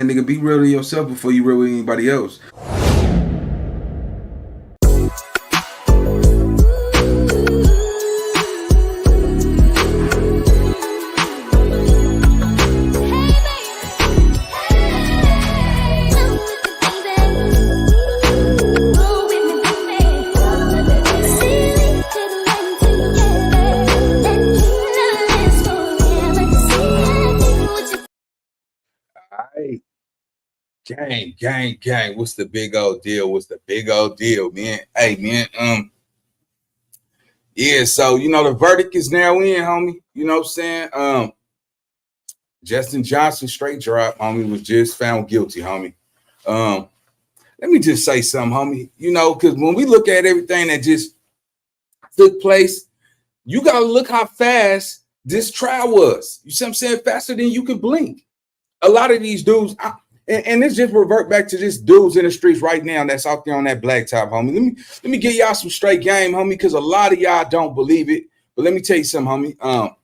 And nigga, be real to yourself before you real with anybody else. Hey, gang. What's the big old deal? Man? Hey, man. Yeah. So the verdict is now in, homie. You know what I'm saying? Justin Johnson straight drop, homie, was just found guilty, homie. Let me just say something, homie. Because when we look at everything that just took place, you gotta look how fast this trial was. You see what I'm saying? Faster than you can blink. A lot of these dudes, and this just revert back to just dudes in the streets right now that's out there on that blacktop, homie. Let me give y'all some straight game, homie, because a lot of y'all don't believe it. But let me tell you something, homie.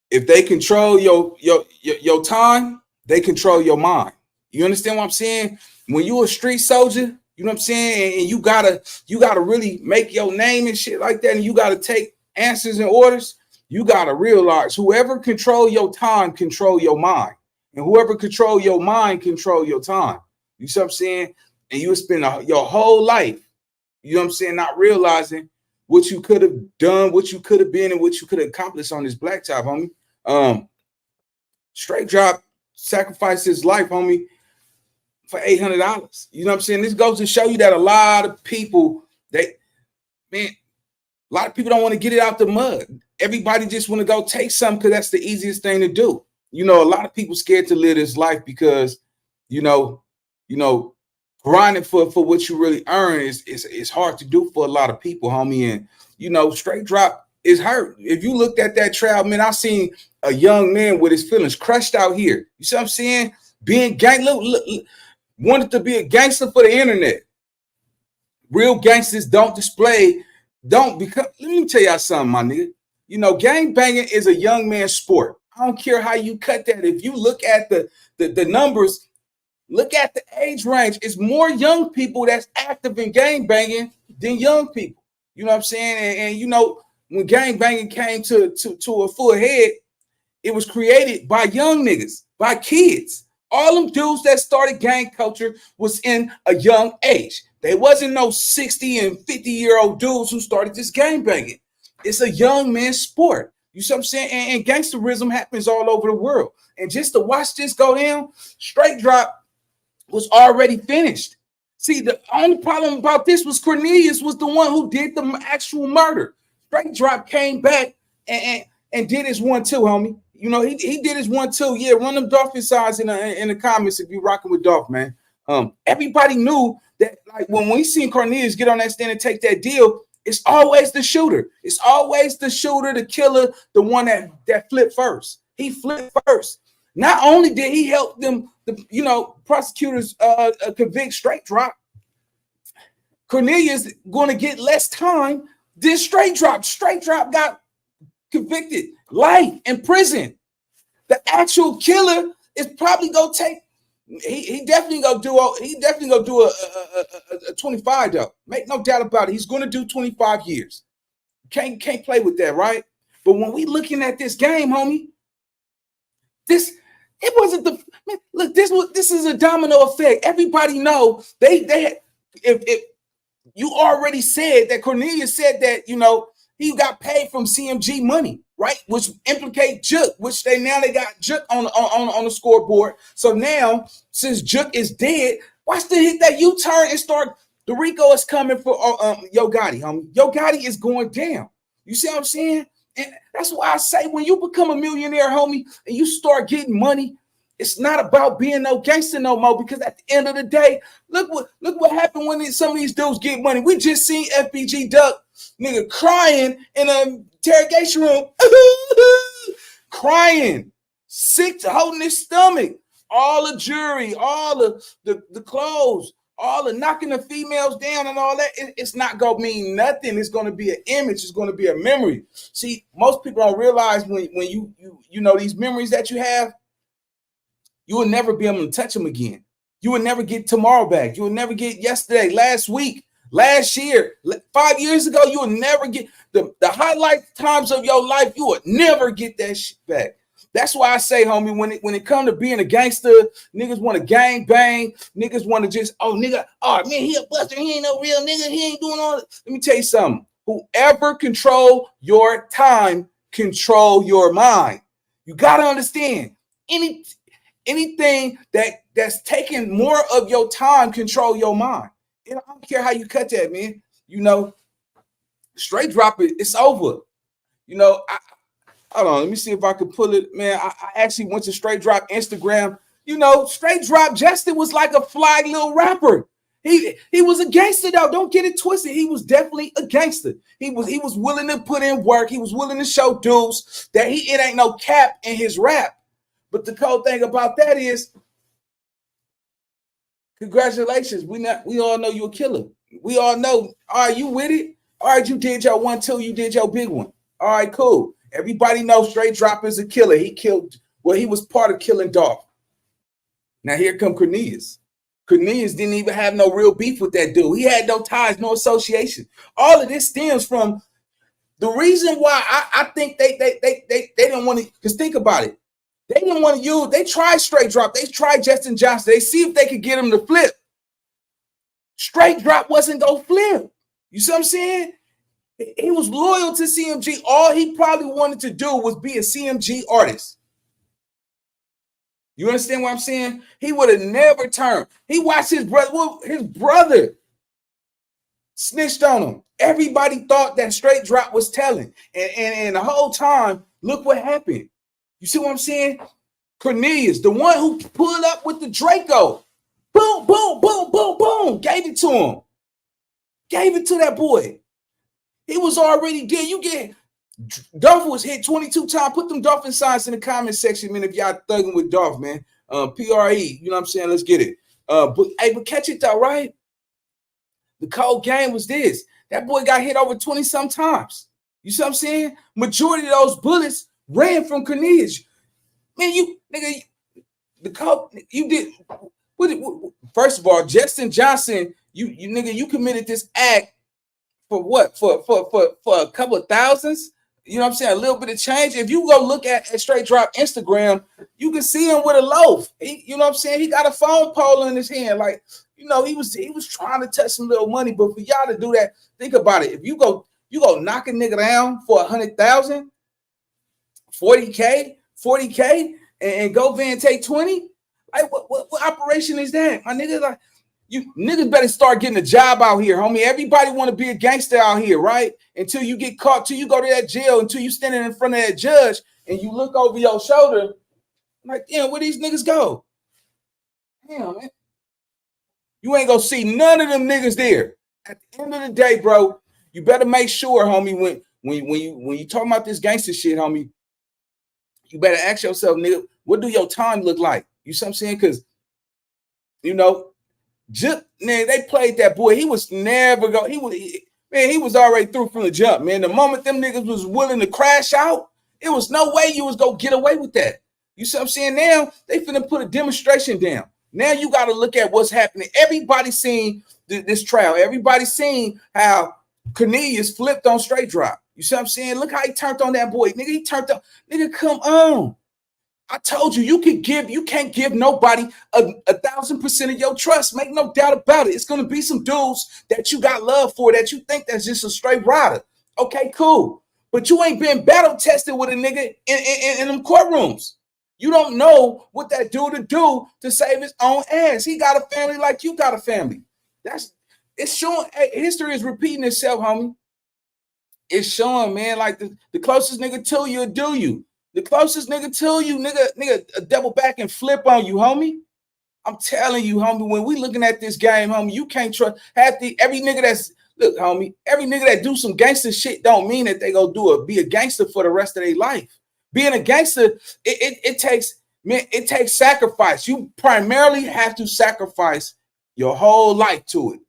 If they control your time, they control your mind. You understand what I'm saying? When you a street soldier, you know what I'm saying, and you gotta really make your name and shit like that, and you gotta take answers and orders. You gotta realize whoever control your time control your mind, and whoever control your mind control your time. You see what I'm saying? And you spend your whole life, you know what I'm saying, not realizing what you could have done, what you could have been, and what you could have accomplished on this blacktop, homie. Straight drop sacrificed his life, homie, for $800. You know what I'm saying? This goes to show you that a lot of people, a lot of people don't want to get it out the mud. Everybody just want to go take something because that's the easiest thing to do. A lot of people scared to live this life because, grinding for what you really earn is hard to do for a lot of people, homie. And, straight drop is hurt. If you looked at that trial, man, I seen a young man with his feelings crushed out here. You see what I'm saying? Being look, wanted to be a gangster for the internet. Real gangsters don't become. Let me tell y'all something, my nigga. Gang banging is a young man's sport. I don't care how you cut that. If you look at the numbers, look at the age range. It's more young people that's active in gang banging than young people. You know what I'm saying? And when gang banging came to a full head, it was created by young niggas, by kids. All them dudes that started gang culture was in a young age. They wasn't no 60 and 50-year-old dudes who started this gang banging. It's a young man's sport. You see what I'm saying? And gangsterism happens all over the world. And just to watch this go down, straight drop was already finished. See, the only problem about this was Cornelius was the one who did the actual murder. Straight drop came back and did his 1-2, homie. He did his 1-2. Yeah, run them Dolphin signs in the comments if you rocking with Dolph, man. Everybody knew that, like, when we seen Cornelius get on that stand and take that deal, it's always the shooter. It's always the shooter, the killer, the one that flipped first. He flipped first. Not only did he help them, prosecutors convict straight drop, Cornelius going to get less time than straight drop. Straight drop got convicted, life in prison. The actual killer is probably gonna take. He definitely gonna do a 25 though. Make no doubt about it. He's gonna do 25 years. Can't play with that, right? But when we looking at this game, homie, it wasn't the man, look. This is a domino effect. Everybody know they if you already said that Cornelius said that he got paid from CMG money, right? Which implicate Juk, which they got Juk on the scoreboard. So now, since Juk is dead, watch the hit that U-turn and start. The RICO is coming for Yo Gotti, homie. Yo Gotti is going down. You see what I'm saying? And that's why I say when you become a millionaire, homie, and you start getting money, it's not about being no gangster no more. Because at the end of the day, look what happened when some of these dudes get money. We just seen FBG Duck, nigga, crying in an interrogation room, crying, sick, holding his stomach. All the jewelry, all the clothes, all the knocking the females down and all that. It's not gonna mean nothing. It's gonna be an image. It's gonna be a memory. See, most people don't realize when you know these memories that you have. you will never be able to touch them again. You will never get tomorrow back. You will never get yesterday, last week, last year, 5 years ago. You will never get the highlight times of your life. You will never get that shit back. That's why I say, homie, when it comes to being a gangster, niggas want to gang bang. Niggas want to just, oh, nigga, oh, man, he a buster. He ain't no real nigga. He ain't doing all that. Let me tell you something. Whoever control your time, control your mind. You got to understand, anything that's taking more of your time, control your mind. And I don't care how you cut that, man. You know, straight drop it, it's over. You know, hold on, let me see if I can pull it. Man, I actually went to Straight Drop Instagram. You know, Straight Drop Justin was like a fly little rapper. He was a gangster, though. Don't get it twisted. He was definitely a gangster. He was willing to put in work. He was willing to show dudes that it ain't no cap in his rap. But the cool thing about that is, congratulations. We all know you're a killer. We all know. All right, you with it? All right, you did your 1-2. You did your big one. All right, cool. Everybody knows Straight Drop is a killer. He was part of killing Dolph. Now here come Cornelius. Cornelius didn't even have no real beef with that dude. He had no ties, no association. All of this stems from the reason why I think they didn't want to, because think about it. They didn't want to use, they tried Straight Drop. They tried Justin Johnson. They see if they could get him to flip. Straight Drop wasn't going to flip. You see what I'm saying? He was loyal to CMG. All he probably wanted to do was be a CMG artist. You understand what I'm saying? He would have never turned. He watched his brother snitched on him. Everybody thought that Straight Drop was telling. And the whole time, look what happened. You see what I'm saying? Cornelius, the one who pulled up with the Draco. Boom, boom, boom, boom, boom. Gave it to him. Gave it to that boy. He was already dead. You get Dolph was hit 22 times. Put them Dolphin signs in the comment section, man. If y'all thugging with Dolph, man. PRE, you know what I'm saying? Let's get it. But catch it though, right? The cold game was this. That boy got hit over 20 some times. You see what I'm saying? Majority of those bullets ran from Cornelius. Man, you did. First of all, Justin Johnson, you committed this act for what? For a couple of thousands? You know what I'm saying? A little bit of change. If you go look at Straight Drop Instagram, you can see him with a loaf. You know what I'm saying? He got a phone pole in his hand. Like, you know, he was trying to touch some little money. But for y'all to do that, think about it. If you go knock a nigga down for 100,000, 40K, and go Van take 20. Like, what operation is that? My nigga, like, you niggas better start getting a job out here, homie. Everybody want to be a gangster out here, right? Until you get caught, till you go to that jail, until you standing in front of that judge and you look over your shoulder, like, damn, where these niggas go? Damn, man. You ain't gonna see none of them niggas there. At the end of the day, bro, you better make sure, homie, when you talking about this gangster shit, homie, you better ask yourself, nigga, what do your time look like? You see what I'm saying? Because, you know, man, they played that boy. He was never going. He was already through from the jump, man. The moment them niggas was willing to crash out, it was no way you was gonna get away with that. You see what I'm saying? Now they finna put a demonstration down. Now you got to look at what's happening. Everybody seen this trial. Everybody seen how Cornelius flipped on Straight Drop. You see what I'm saying? Look how he turned on that boy. Nigga, he turned on. Nigga, come on. I told you, you can't give nobody 1,000% of your trust. Make no doubt about it. It's going to be some dudes that you got love for that you think that's just a straight rider. Okay, cool. But you ain't been battle tested with a nigga in them courtrooms. You don't know what that dude to do to save his own ass. He got a family like you got a family. It's showing. Hey, history is repeating itself, homie. It's showing, man, like the closest nigga to you do you. The closest nigga to you, nigga, double back and flip on you, homie. I'm telling you, homie, when we looking at this game, homie, you can't trust every nigga that's, look, homie, every nigga that do some gangster shit don't mean that they go be a gangster for the rest of their life. Being a gangster, it takes sacrifice. You primarily have to sacrifice your whole life to it.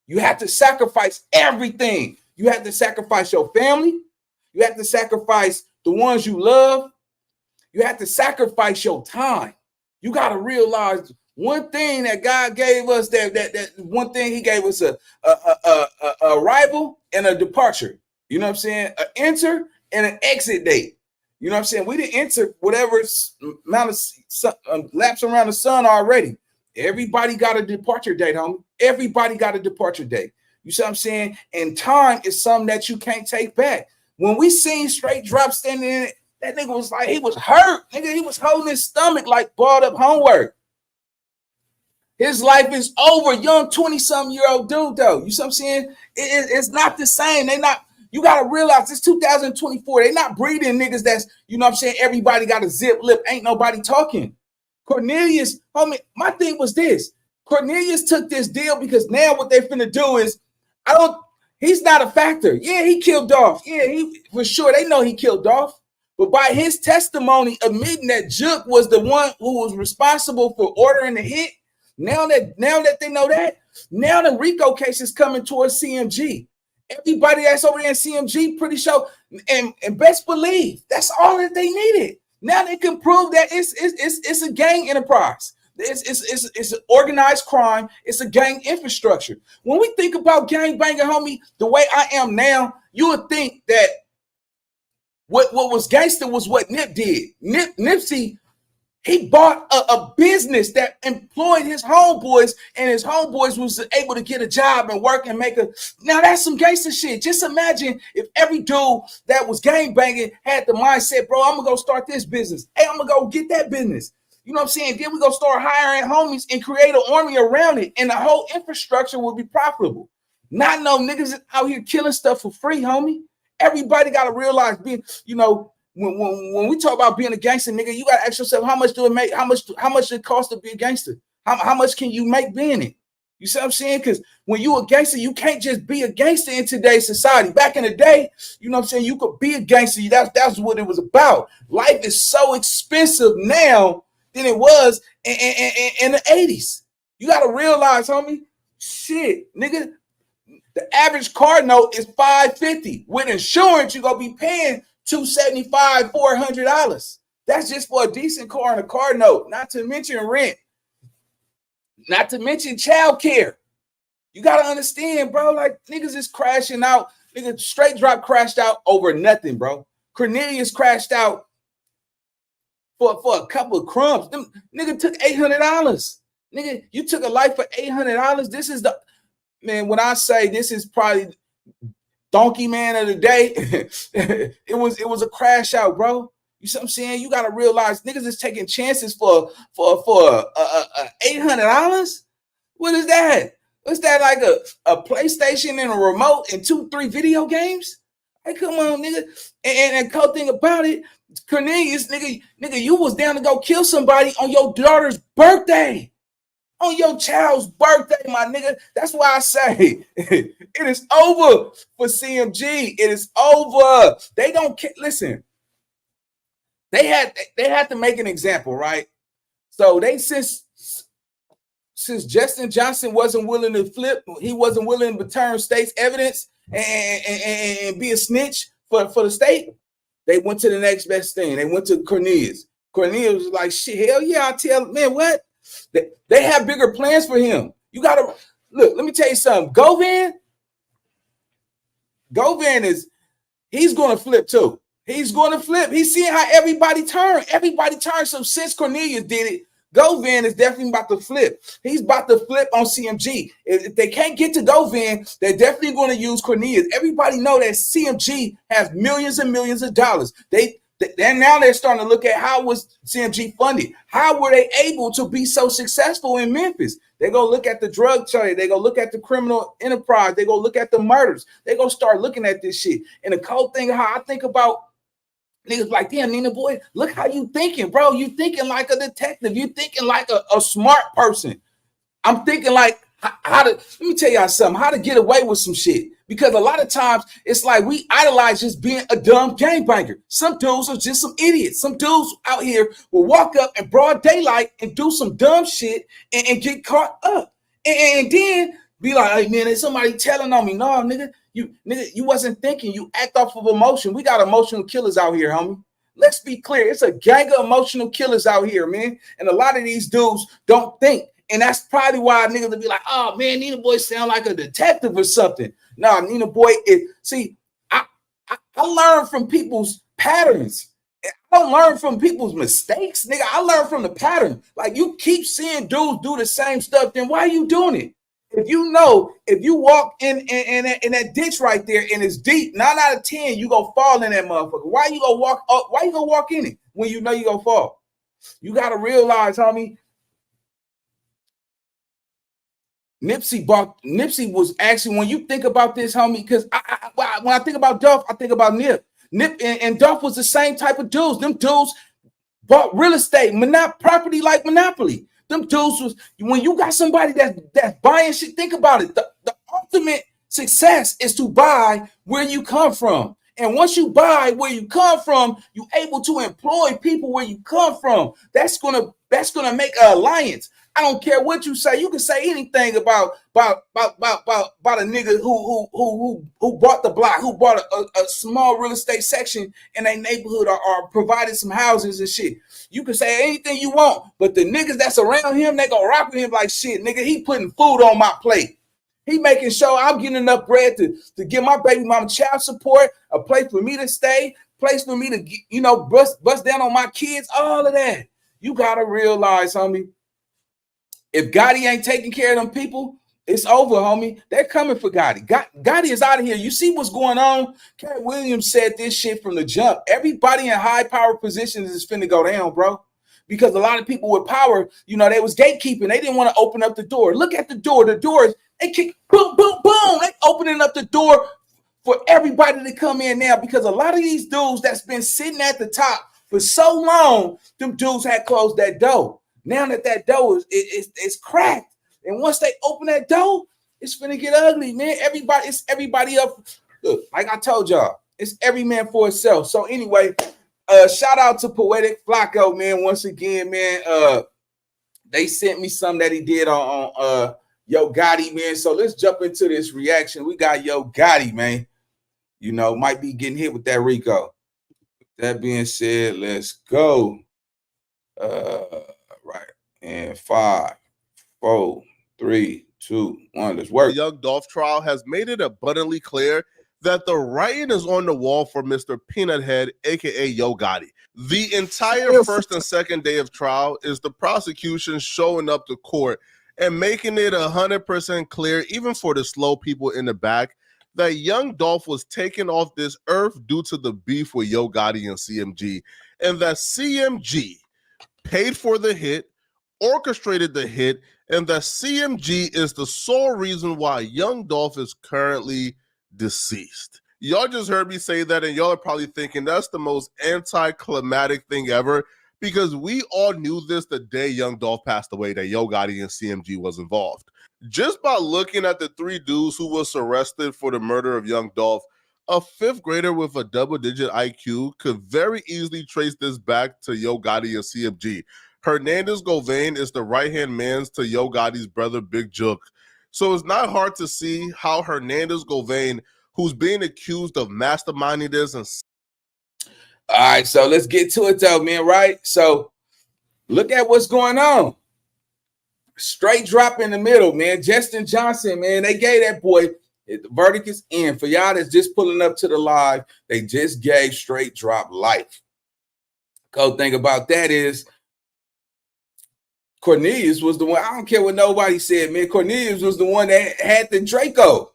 You have to sacrifice everything. You have to sacrifice your family. You have to sacrifice the ones you love. You have to sacrifice your time. You got to realize one thing that God gave us, that one thing he gave us a arrival and a departure. You know what I'm saying? An enter and an exit date. You know what I'm saying? We didn't enter whatever amount of laps around the sun already. Everybody got a departure date, homie. Everybody got a departure date. You see what I'm saying? And time is something that you can't take back. When we seen Straight Drop standing in it, that nigga was like, he was hurt. Nigga, he was holding his stomach like balled up homework. His life is over. Young 20-something-year-old dude, though. You see what I'm saying? It's not the same. They not. You got to realize it's 2024. They not breeding niggas that's, you know what I'm saying, everybody got a zip lip. Ain't nobody talking. Cornelius, homie, my thing was this. Cornelius took this deal because now what they finna do is, he's not a factor. Yeah, he killed Dolph. Yeah, for sure. They know he killed Dolph. But by his testimony admitting that Juke was the one who was responsible for ordering the hit, now that they know that, now the RICO case is coming towards CMG. Everybody that's over there in CMG pretty sure, and best believe that's all that they needed. Now they can prove that it's a gang enterprise. It's an organized crime. It's a gang infrastructure. When we think about gang banging, homie, the way I am now, you would think that what was gangster was what Nip did. Nipsey, he bought a business that employed his homeboys, and his homeboys was able to get a job and work and make a. Now that's some gangster shit. Just imagine if every dude that was gang banging had the mindset, bro, I'm gonna go start this business. Hey, I'm gonna go get that business. You know what I'm saying? Then we gonna start hiring homies and create an army around it, and the whole infrastructure will be profitable. Not no niggas out here killing stuff for free, homie. Everybody gotta realize being, you know. When we talk about being a gangster, nigga, you gotta ask yourself, how much do it make? How much does it cost to be a gangster? How much can you make being it? You see what I'm saying? Because when you a gangster, you can't just be a gangster in today's society. Back in the day, you know what I'm saying, you could be a gangster. That's what it was about. Life is so expensive now than it was in the 80s. You gotta realize, homie, shit, nigga, the average car note is $550. With insurance, you're gonna be paying $275, $400. That's just for a decent car and a car note, not to mention rent, not to mention child care. You gotta understand, bro. Like niggas is crashing out. Nigga, Straight Drop crashed out over nothing, bro. Cornelius crashed out for a couple of crumbs. Nigga took $800. Nigga, you took a life for $800. This is the man. When I say this is probably donkey man of the day, it was a crash out, bro. You see what I'm saying? You gotta realize niggas is taking chances for $800. What is that? What's that, like a PlayStation and a remote and 2-3 video games? Hey, come on, nigga. And the cool thing about it, Cornelius, nigga, you was down to go kill somebody on your daughter's birthday. On your child's birthday, my nigga. That's why I say it is over for CMG. It is over. They don't care. Listen, they had to make an example, right? So they since Justin Johnson wasn't willing to flip, he wasn't willing to turn state's evidence and be a snitch for the state. They went to the next best thing. They went to Cornelius. Cornelius was like, shit, hell yeah, I'll tell, man, what? They have bigger plans for him. You gotta look. Let me tell you something. Govan he's going to flip too. He's going to flip. He's seeing how everybody turned. Everybody turned. So since Cornelius did it, Govan is definitely about to flip. He's about to flip on CMG. If they can't get to Govan, they're definitely going to use Cornelius. Everybody know that CMG has millions and millions of dollars. Now they're starting to look at how was CMG funded. How were they able to be so successful in Memphis? They go look at the drug trade. They go look at the criminal enterprise. They go look at the murders. They go start looking at this shit. And the cold thing, how I think about niggas like, damn, Nina boy, look how you thinking, bro. You thinking like a detective. You thinking like a smart person. I'm thinking like let me tell y'all something, how to get away with some shit. Because a lot of times it's like we idolize just being a dumb gangbanger. Some dudes are just some idiots. Some dudes out here will walk up in broad daylight and do some dumb shit and get caught up. And then be like, hey man, there's somebody telling on me. No, nigga, you wasn't thinking. You act off of emotion. We got emotional killers out here, homie. Let's be clear. It's a gang of emotional killers out here, man. And a lot of these dudes don't think. And that's probably why niggas will be like, oh, man, Nina Boy sound like a detective or something. No, Nina Boy, I learn from people's patterns. I don't learn from people's mistakes, nigga. I learn from the pattern. Like, you keep seeing dudes do the same stuff, then why are you doing it? If you know, if you walk in that ditch right there and it's deep, 9 out of 10, you gonna fall in that motherfucker. Why you gonna walk up? Why you gonna walk in it when you know you gonna fall? You gotta realize, homie. Nipsey was actually, when you think about this, homie, because when I think about Dolph, I think about Nip. Nip and Dolph was the same type of dudes. Them dudes bought real estate, property like Monopoly. Them dudes was, when you got somebody that's buying shit, think about it. The ultimate success is to buy where you come from. And once you buy where you come from, you're able to employ people where you come from. That's gonna make an alliance. I don't care what you say. You can say anything about a nigga who bought the block, who bought a small real estate section in a neighborhood, or provided some houses and shit. You can say anything you want, but the niggas that's around him, they gonna rock with him like shit. Nigga, he putting food on my plate. He making sure I'm getting enough bread to give my baby mama child support, a place for me to stay, place for me to bust down on my kids, all of that. You gotta realize, homie, if Gotti ain't taking care of them people, it's over, homie. They're coming for Gotti. Gotti is out of here. You see what's going on? Cat Williams said this shit from the jump. Everybody in high power positions is finna go down, bro. Because a lot of people with power, they was gatekeeping. They didn't want to open up the door. Look at the door. The doors, they kick, boom, boom, boom. They opening up the door for everybody to come in now, because a lot of these dudes that's been sitting at the top for so long, them dudes had closed that door. Now that door is cracked, and once they open that door, it's finna get ugly, man. It's everybody up. Look, like I told y'all, it's every man for itself. So anyway, shout out to Poetic Flacco, man. Once again, man. They sent me something that he did on Yo Gotti, man. So let's jump into this reaction. We got Yo Gotti, man. Might be getting hit with that RICO. That being said, let's go. Right. And 5, 4, 3, 2, 1. Let's work. The Young Dolph trial has made it abundantly clear that the writing is on the wall for Mr. Peanut Head, aka Yo Gotti. The entire first and second day of trial is the prosecution showing up to court and making it 100% clear, even for the slow people in the back, that Young Dolph was taken off this earth due to the beef with Yo Gotti and CMG, and that CMG paid for the hit, orchestrated the hit, and that CMG is the sole reason why Young Dolph is currently deceased. Y'all just heard me say that, and y'all are probably thinking that's the most anticlimactic thing ever, because we all knew this the day Young Dolph passed away, that Yo Gotti and CMG was involved. Just by looking at the 3 dudes who was arrested for the murder of Young Dolph, a 5th grader with a double-digit IQ could very easily trace this back to Yo Gotti and CMG. Hernandez Govain is the right-hand man to Yo Gotti's brother, Big Jook. So it's not hard to see how Hernandez Govain, who's being accused of masterminding this and... All right, so let's get to it though, man, right? So look at what's going on. Straight drop in the middle, man. Justin Johnson, man, they gave that boy... The verdict is in. For y'all that's just pulling up to the live, they just gave straight drop life. Cool thing about that is Cornelius was the one. I don't care what nobody said, man. Cornelius was the one that had the Draco.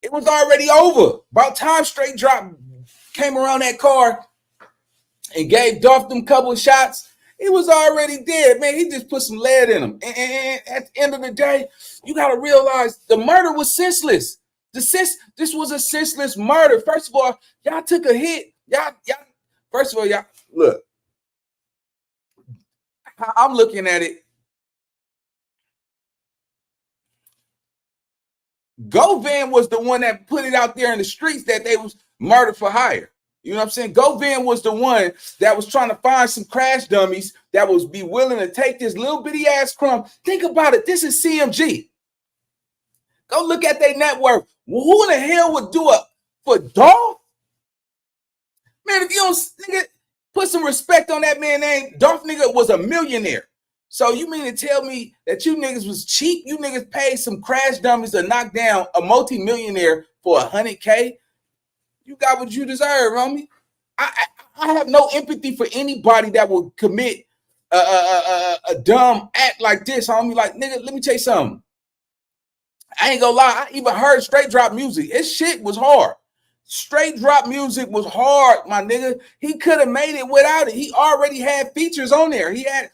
It was already over. About time straight drop came around that car and gave Dolph them couple of shots, it was already dead, man. He just put some lead in him. And at the end of the day, you got to realize the murder was senseless. This was a senseless murder. First of all, y'all took a hit. First of all, y'all, look. I'm looking at it. Govan was the one that put it out there in the streets that they was murder for hire. You know what I'm saying? Govan was the one that was trying to find some crash dummies that was be willing to take this little bitty ass crumb. Think about it. This is CMG. Go look at their net worth. Who in the hell would do it for Dolph? Man, if you don't, nigga, Put some respect on that man name. Dolph nigga was a millionaire. So you mean to tell me that you niggas was cheap? You niggas paid some crash dummies to knock down a multi-millionaire for $100K? You got what you deserve, homie. I have no empathy for anybody that will commit a dumb act like this, homie. Like, nigga, let me tell you something. I ain't gonna lie. I even heard straight drop music. His shit was hard. Straight drop music was hard, my nigga. He could have made it without it. He already had features on there. He had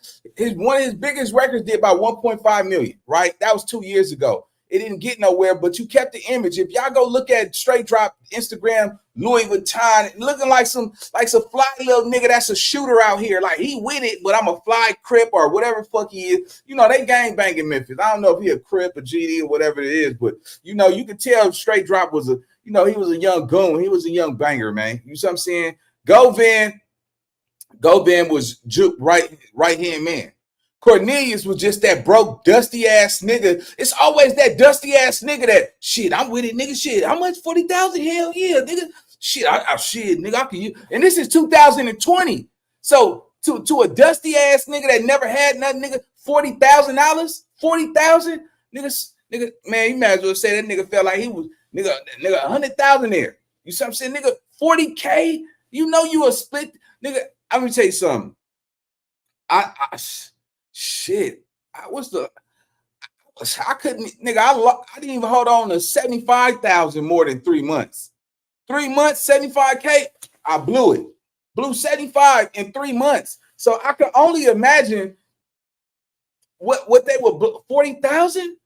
one of his biggest records did about 1.5 million, right? That was 2 years ago. It didn't get nowhere, but you kept the image. If y'all go look at straight drop Instagram, Louis Vuitton, looking like some fly little nigga that's a shooter out here. Like, he with it, but I'm a fly Crip or whatever fuck he is. You know, they gang banging Memphis. I don't know if he a Crip, a GD, or whatever it is, but you know, you can tell straight drop was he was a young goon. He was a young banger, man. You see what I'm saying? Govan was Juke right-hand man. Cornelius was just that broke, dusty ass nigga. It's always that dusty ass nigga that shit. I'm with it, nigga. Shit, how much? 40,000? Hell yeah, nigga. Shit, nigga. I can use. And this is 2020. So to a dusty ass nigga that never had nothing, nigga, $40,000, 40,000, nigga, man, you might as well say that nigga felt like he was nigga 100,000 there. You see what I'm saying, nigga? 40K. You know you a split, nigga. I'm gonna tell you something. Shit, I couldn't, nigga. I didn't even hold on to 75,000 more than 3 months. 3 months, 75K. I blew it. Blew 75 in 3 months. So I can only imagine what they were. 40,000.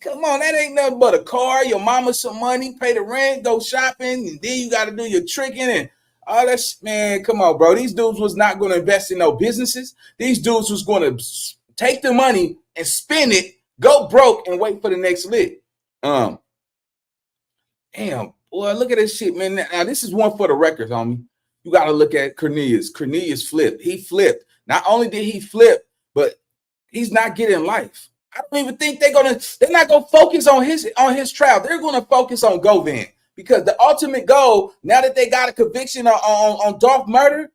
Come on, that ain't nothing but a car, your mama some money, pay the rent, go shopping, and then you got to do your tricking and all that. Man, come on, bro. These dudes was not going to invest in no businesses. These dudes was going to take the money and spend it, go broke, and wait for the next lick. Damn, boy, look at this shit, man. Now, this is one for the records, homie. You got to look at Cornelius. Cornelius flipped. He flipped. Not only did he flip, but he's not getting life. I don't even think they're not gonna focus on his trial. They're gonna focus on Govan. Because the ultimate goal, now that they got a conviction on Dolph murder,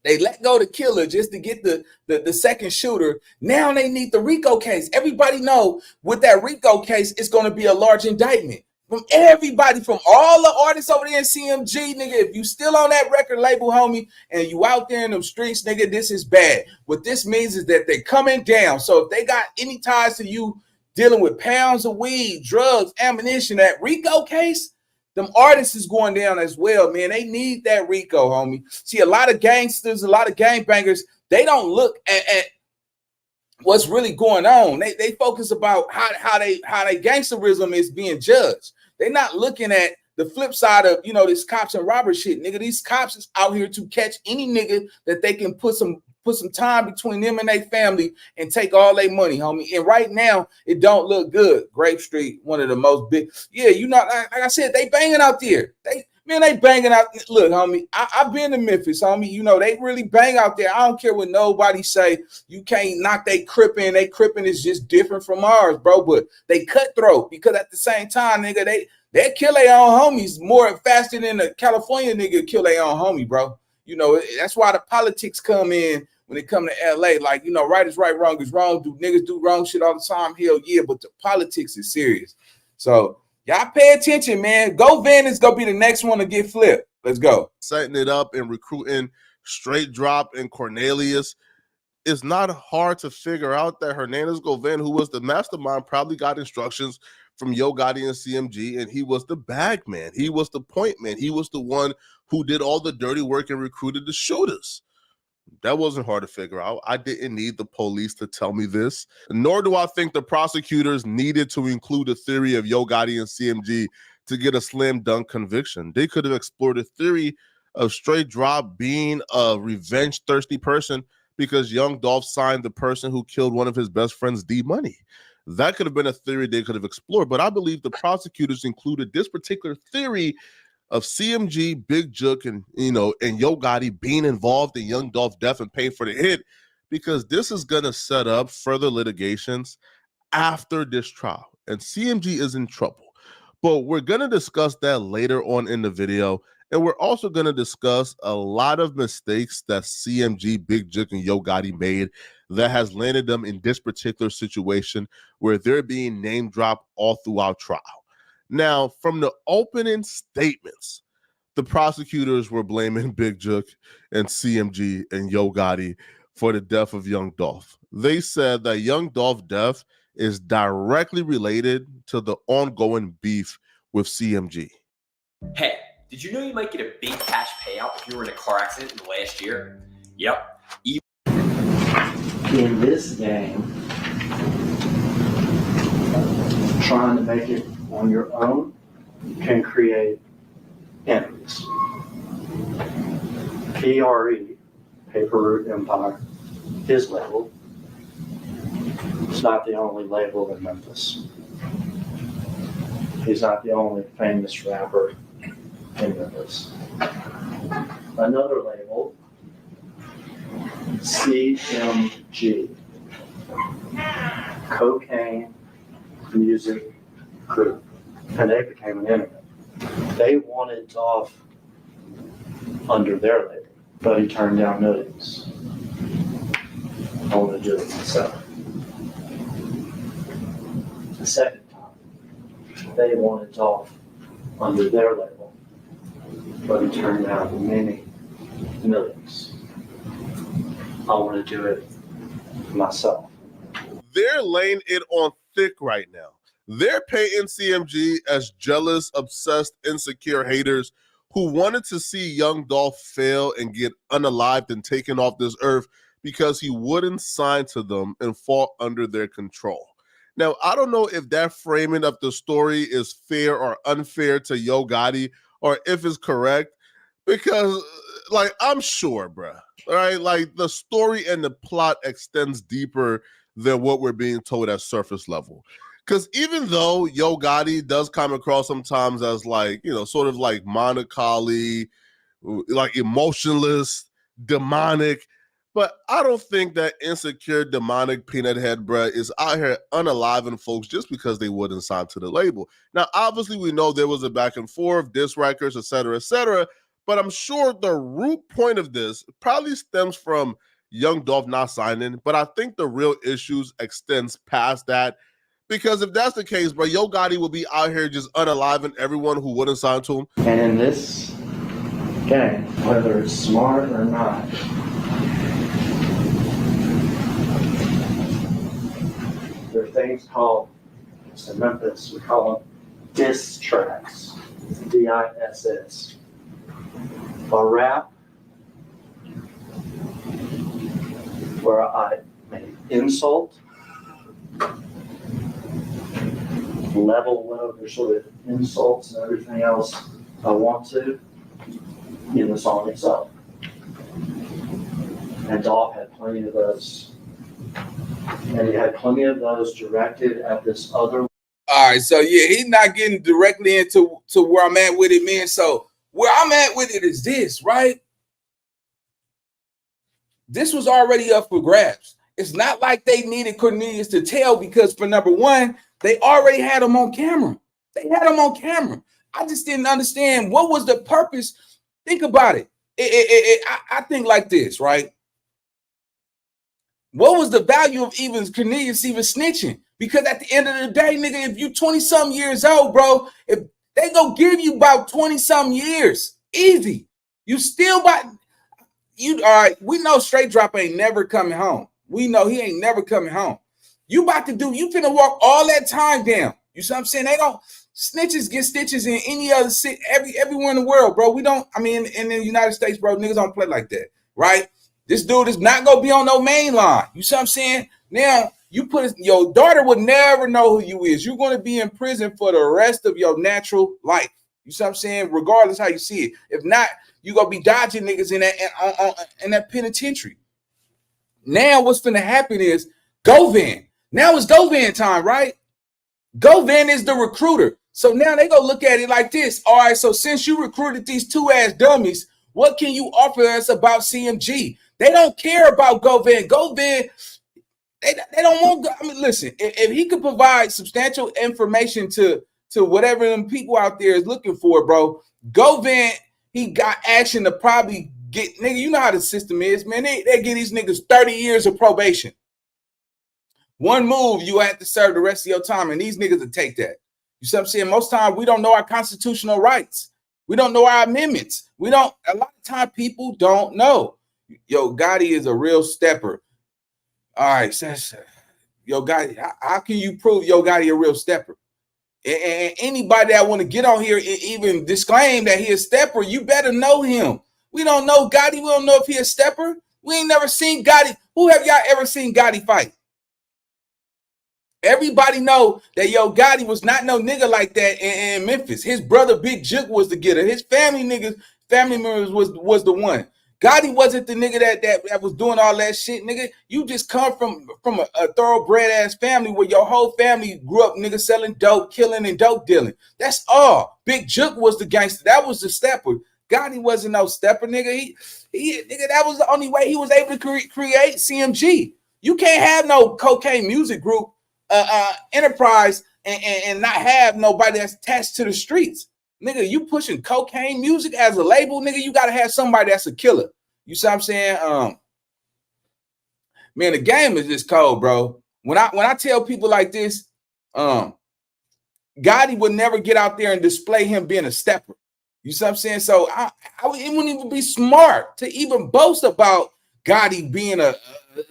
they let go the killer just to get the second shooter. Now they need the RICO case. Everybody know with that RICO case, it's going to be a large indictment. From everybody, from all the artists over there in CMG, nigga, if you still on that record label, homie, and you out there in them streets, nigga, this is bad. What this means is that they're coming down. So if they got any ties to you dealing with pounds of weed, drugs, ammunition, that RICO case, them artists is going down as well, man. They need that RICO, homie. See, a lot of gangsters, a lot of gangbangers, they don't look at what's really going on. They focus about how they gangsterism is being judged. They're not looking at the flip side of, this cops and robbers shit, nigga. These cops is out here to catch any nigga that they can put some time between them and their family and take all their money, homie. And right now, it don't look good. Grape Street, one of the most big. Yeah, like I said, they banging out there. They banging out. Look, homie, I've been to Memphis, homie. They really bang out there. I don't care what nobody say. You can't knock they crippin'. They crippin' is just different from ours, bro. But they cutthroat because at the same time, nigga, they kill their own homies more faster than the California nigga kill their own homie, bro. That's why the politics come in when it come to LA. Like, right is right, wrong is wrong. Do niggas do wrong shit all the time? Hell yeah, but the politics is serious. So y'all pay attention, man. Govan is gonna be the next one to get flipped. Let's go. Setting it up and recruiting straight drop and Cornelius. It's not hard to figure out that Hernandez Govan, who was the mastermind, probably got instructions from Yo Gotti and CMG, and he was the bag man. He was the point man. He was the one who did all the dirty work and recruited the shooters. That wasn't hard to figure out. I didn't need the police to tell me this, nor do I think the prosecutors needed to include a theory of Yo Gotti and CMG to get a slam dunk conviction. They could have explored a theory of straight drop being a revenge-thirsty person because Young Dolph signed the person who killed one of his best friends, D Money. That could have been a theory they could have explored, but I believe the prosecutors included this particular theory of CMG, Big Jook, and Yo Gotti being involved in Young Dolph death and paying for the hit, because this is gonna set up further litigations after this trial, and CMG is in trouble. But we're gonna discuss that later on in the video. And we're also going to discuss a lot of mistakes that CMG, Big Jik, and Yo Gotti made that has landed them in this particular situation where they're being name dropped all throughout trial. Now, from the opening statements, the prosecutors were blaming Big Jik and CMG and Yo Gotti for the death of Young Dolph. They said that Young Dolph's death is directly related to the ongoing beef with CMG. Hey, did you know you might get a big cash payout if you were in a car accident in the last year? Yep. In this game, trying to make it on your own can create enemies. PRE, Paper Route Empire, his label, is not the only label in Memphis. He's not the only famous rapper in Memphis. Another label, CMG, Cocaine Music Group, and they became an enemy. They wanted Dolph under their label, but he turned down millions. I want to do it myself. The second time, they wanted Dolph under their label, but he turned down many millions. I want to do it myself. They're laying it on thick right now. They're painting CMG as jealous, obsessed, insecure haters who wanted to see Young Dolph fail and get unalived and taken off this earth because he wouldn't sign to them and fall under their control. Now, I don't know if that framing of the story is fair or unfair to Yo Gotti or if it's correct, because, like, I'm sure, bruh, all right? Like, the story and the plot extends deeper than what we're being told at surface level. Because even though Yo Gotti does come across sometimes as, like, you know, sort of like monocolly, like emotionless, demonic, but I don't think that insecure, demonic peanut head bruh is out here unaliving folks just because they wouldn't sign to the label. Now, obviously, we know there was a back and forth, diss records, et cetera, but I'm sure the root point of this probably stems from Young Dolph not signing, but I think the real issues extends past that. Because if that's the case, bro, Yo Gotti will be out here just unaliving everyone who wouldn't sign to him. And in this game, whether it's smart or not, there are things called, in Memphis, we call them diss tracks, DISS. A rap where I may insult, level whatever sort of insults and everything else I want to in the song itself. And Dolph had plenty of those. And he had plenty of those directed at this other. All right, so yeah, he's not getting directly into where I'm at with it, man. So where I'm at with it is this, right? This was already up for grabs. It's not like they needed Cornelius to tell, because for number one, they already had him on camera. They had him on camera. I just didn't understand what was the purpose. Think about it. I think like this, right? What was the value of even Cornelius even snitching? Because at the end of the day, nigga, if you 20-something years old, bro, if they go give you about 20-something years, easy. You still all right, we know Straight Drop ain't never coming home. We know he ain't never coming home. You finna walk all that time down. You see what I'm saying? They don't, snitches get stitches in any other city, everywhere in the world, bro. We don't, I mean, in the United States, bro, niggas don't play like that, right? This dude is not gonna be on no main line. You see what I'm saying? Now, your daughter would never know who you is. You're gonna be in prison for the rest of your natural life. You see what I'm saying? Regardless how you see it. If not, you gonna be dodging niggas in that penitentiary. Now, what's gonna happen is Govan. Now it's Govan time, right? Govan is the recruiter. So now they go look at it like this. All right, so since you recruited these two ass dummies, what can you offer us about CMG? They don't care about Govan. Govan, they don't want. I mean, listen, if he could provide substantial information to whatever them people out there is looking for, bro, Govan, he got action to probably get, nigga, you know how the system is, man. They give these niggas 30 years of probation. One move, you have to serve the rest of your time, and these niggas will take that. You see what I'm saying? Most times we don't know our constitutional rights. We don't know our amendments. A lot of time people don't know. Yo Gotti is a real stepper. All right, Yo Gotti, how can you prove Yo Gotti a real stepper? And anybody that want to get on here and even disclaim that he a stepper, you better know him. We don't know Gotti. We don't know if he a stepper. We ain't never seen Gotti. Who have y'all ever seen Gotti fight? Everybody know that Yo Gotti was not no nigga like that in Memphis. His brother Big Juke was the getter. His family members was the one. Gotti wasn't the nigga that was doing all that shit, nigga. You just come from a thoroughbred ass family where your whole family grew up, nigga, selling dope, killing, and dope dealing. That's all. Big Juke was the gangster. That was the stepper. Gotti wasn't no stepper, nigga. Nigga, that was the only way he was able to create CMG. You can't have no cocaine music group enterprise and not have nobody that's attached to the streets. Nigga, you pushing cocaine music as a label, nigga, you gotta have somebody that's a killer. You see what I'm saying? Man, the game is just cold, bro. When I tell people like this, Gotti would never get out there and display him being a stepper. You see what I'm saying? So it wouldn't even be smart to even boast about Gotti being a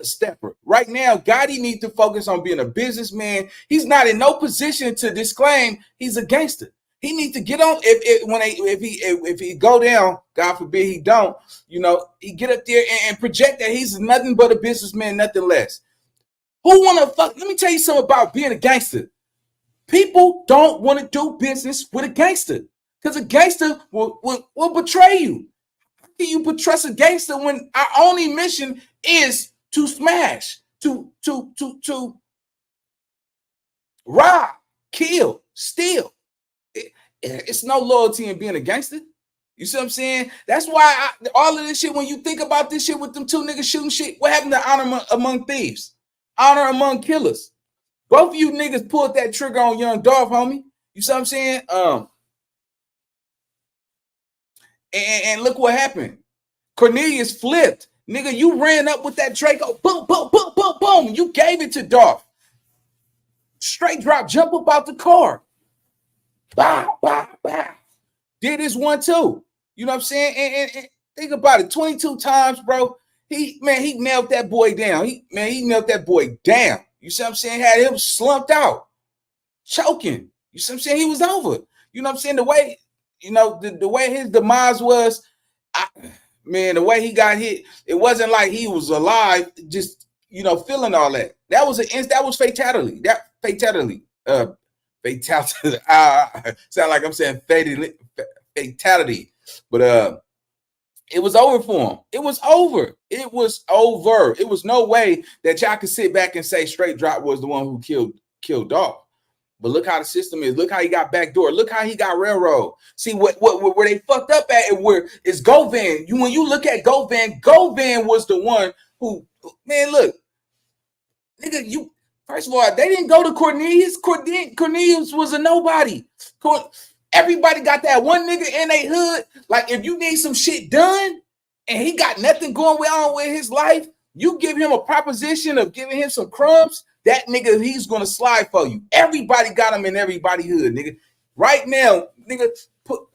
stepper. Right now, Gotti needs to focus on being a businessman. He's not in no position to disclaim he's a gangster. He needs to get on if he go down, God forbid he don't, you know, he get up there and project that he's nothing but a businessman, nothing less. Who wanna fuck? Let me tell you something about being a gangster. People don't want to do business with a gangster because a gangster will betray you. How can you trust a gangster when our only mission is to smash, to rob, kill, steal? It's no loyalty in being a gangster. You see what I'm saying? That's why all of this shit, when you think about this shit with them two niggas shooting shit, what happened to honor among thieves? Honor among killers. Both of you niggas pulled that trigger on Young Dolph, homie. You see what I'm saying? And look what happened. Cornelius flipped. Nigga, you ran up with that Draco. Boom, boom, boom, boom, boom. You gave it to Dolph. Straight drop, jump up out the car. Bow, bow, bow. Did this one too. You know what I'm saying? And think about it. 22 times, bro. He nailed that boy down. He nailed that boy down. You see what I'm saying? Had him slumped out, choking. You see what I'm saying? He was over. You know what I'm saying? The way, you know, the way his demise was, the way he got hit, it wasn't like he was alive, just, you know, feeling all that. That was fatality. That fatality. Fatality. Sound like I'm saying fatality. But it was over for him. It was over. It was over. It was no way that y'all could sit back and say Straight Drop was the one who killed Dolph. But look how the system is. Look how he got backdoor. Look how he got railroad. See where they fucked up at, and where is Govan. When you look at Govan was the one who, man, look, nigga, you. First of all, they didn't go to Cornelius. Cornelius was a nobody. Everybody got that one nigga in their hood. Like, if you need some shit done and he got nothing going on with his life, you give him a proposition of giving him some crumbs, that nigga, he's going to slide for you. Everybody got him in everybody's hood, nigga. Right now, nigga,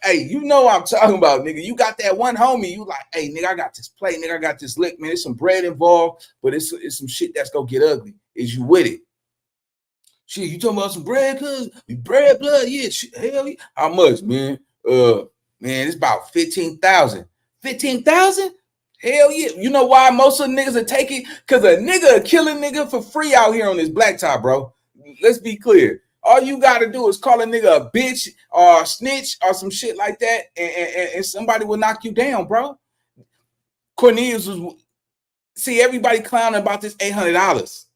hey, you know what I'm talking about, nigga. You got that one homie, you like, hey, nigga, I got this play, nigga, I got this lick, man. There's some bread involved, but it's some shit that's going to get ugly. Is you with it? Shit, you talking about some bread, cuz? Bread, blood, yeah, shit, hell yeah. How much, man? Man, it's about 15,000. 15,000? Hell yeah. You know why most of the niggas are taking? Because a nigga kill a nigga for free out here on this blacktop, bro. Let's be clear. All you got to do is call a nigga a bitch or a snitch or some shit like that, and somebody will knock you down, bro. Cornelius was, see, everybody clowning about this $800.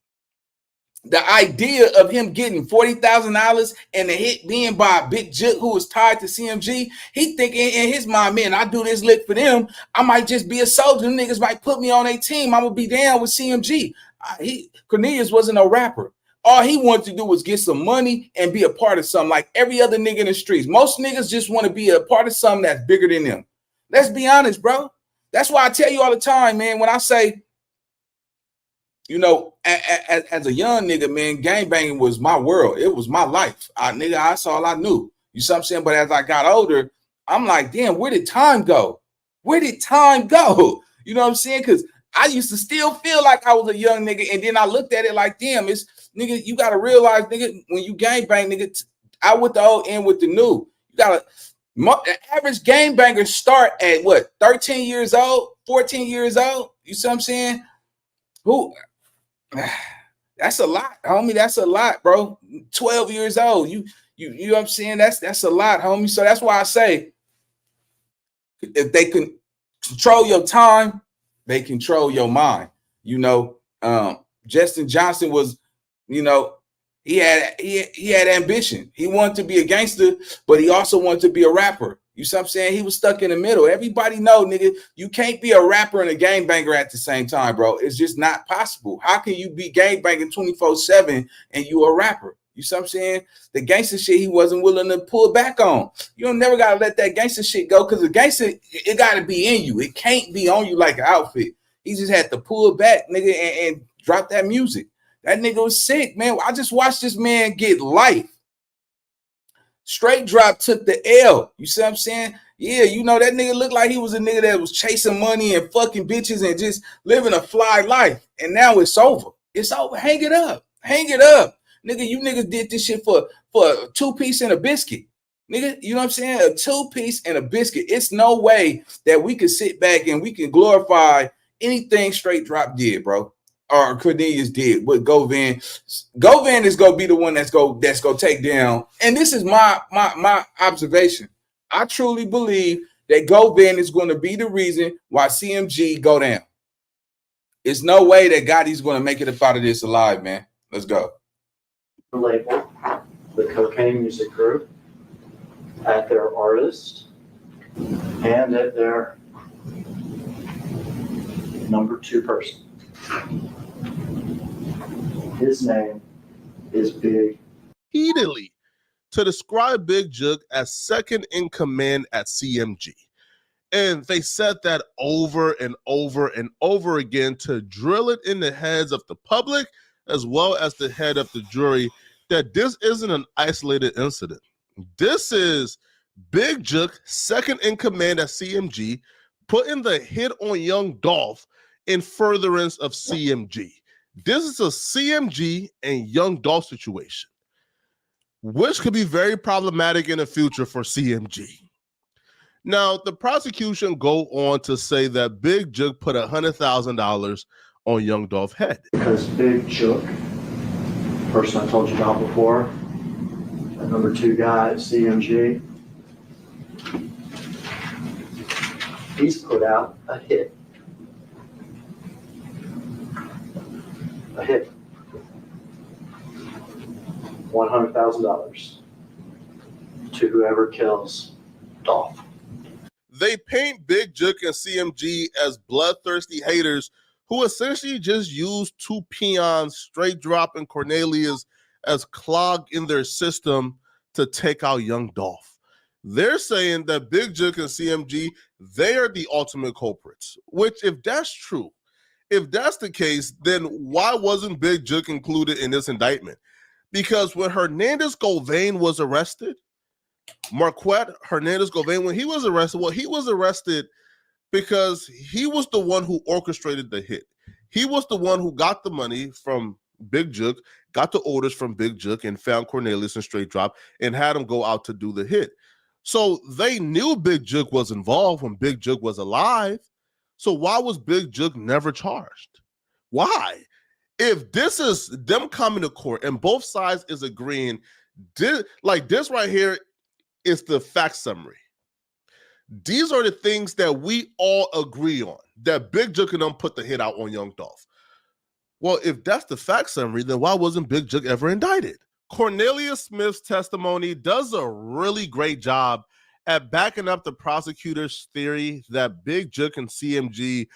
The idea of him getting $40,000 and the hit being by a Big Juke who was tied to CMG, he thinking in his mind, man, I do this lick for them, I might just be a soldier. Them niggas might put me on their team. I'm gonna be down with CMG. Cornelius wasn't a rapper. All he wanted to do was get some money and be a part of something, like every other nigga in the streets. Most niggas just want to be a part of something that's bigger than them. Let's be honest, bro. That's why I tell you all the time, man, when I say, you know, as a young nigga, man, gangbanging was my world. It was my life. That's all I knew. You see what I'm saying? But as I got older, I'm like, damn, where did time go? Where did time go? You know what I'm saying? Because I used to still feel like I was a young nigga. And then I looked at it like, damn, it's, nigga, you got to realize, nigga, when you gangbang, nigga, out with the old, in with the new. You got to, the average gangbangers start at what, 13 years old, 14 years old? You see what I'm saying? That's a lot, homie. That's a lot, bro. 12 years old. You know what I'm saying? That's a lot, homie. So that's why I say, if they can control your time, they control your mind. You know, Justin Johnson was, you know, he had ambition. He wanted to be a gangster, but he also wanted to be a rapper. You see what I'm saying? He was stuck in the middle. Everybody know, nigga, you can't be a rapper and a gangbanger at the same time, bro. It's just not possible. How can you be gangbanging 24/7 and you a rapper? You see what I'm saying? The gangster shit he wasn't willing to pull back on. You don't never gotta let that gangster shit go, because the gangster, it gotta be in you. It can't be on you like an outfit. He just had to pull back, nigga, and drop that music. That nigga was sick, man. I just watched this man get life. Straight drop took the L. You see what I'm saying? Yeah, you know, that nigga looked like he was a nigga that was chasing money and fucking bitches and just living a fly life. And now it's over. It's over. Hang it up. Hang it up. Nigga, you niggas did this shit for a 2-piece and a biscuit. Nigga, you know what I'm saying? A 2-piece and a biscuit. It's no way that we can sit back and we can glorify anything Straight Drop did, bro. Or Cornelius did with Govan. Govan is gonna be the one that's gonna take down. And this is my observation. I truly believe that Govan is going to be the reason why CMG go down. It's no way that Gotti's going to make it up out of this alive, man. Let's go. The label, the Cocaine Music Group, at their artist, and at their number 2 person. His name is Big. Heatedly to describe Big Jug as second in command at CMG. And they said that over and over and over again to drill it in the heads of the public as well as the head of the jury that this isn't an isolated incident. This is Big Jug, second in command at CMG, putting the hit on Young Dolph in furtherance of CMG. This is a CMG and Young Dolph situation, which could be very problematic in the future for CMG. Now, the prosecution go on to say that Big Jug put $100,000 on Young Dolph's head. Because Big Jug, person I told you about before, that number 2 guy at CMG, he's put out a hit. A hit. $100,000 to whoever kills Dolph. They paint Big Jug and CMG as bloodthirsty haters who essentially just use 2 peons, Straight Drop and Cornelius, as clog in their system to take out Young Dolph. They're saying that Big Jug and CMG, they are the ultimate culprits, which if that's true, if that's the case, then why wasn't Big Jug included in this indictment? Because when Hernandez Govain was arrested, Marquette Hernandez Govain, when he was arrested, well, he was arrested because he was the one who orchestrated the hit. He was the one who got the money from Big Jug, got the orders from Big Jug, and found Cornelius and Straight Drop and had him go out to do the hit. So they knew Big Jug was involved when Big Jug was alive. So why was Big Jug never charged? Why? If this is them coming to court and both sides is agreeing, like this right here is the fact summary. These are the things that we all agree on, that Big Jug and them put the hit out on Young Dolph. Well, if that's the fact summary, then why wasn't Big Jug ever indicted? Cornelius Smith's testimony does a really great job at backing up the prosecutor's theory that Big Jug and CMG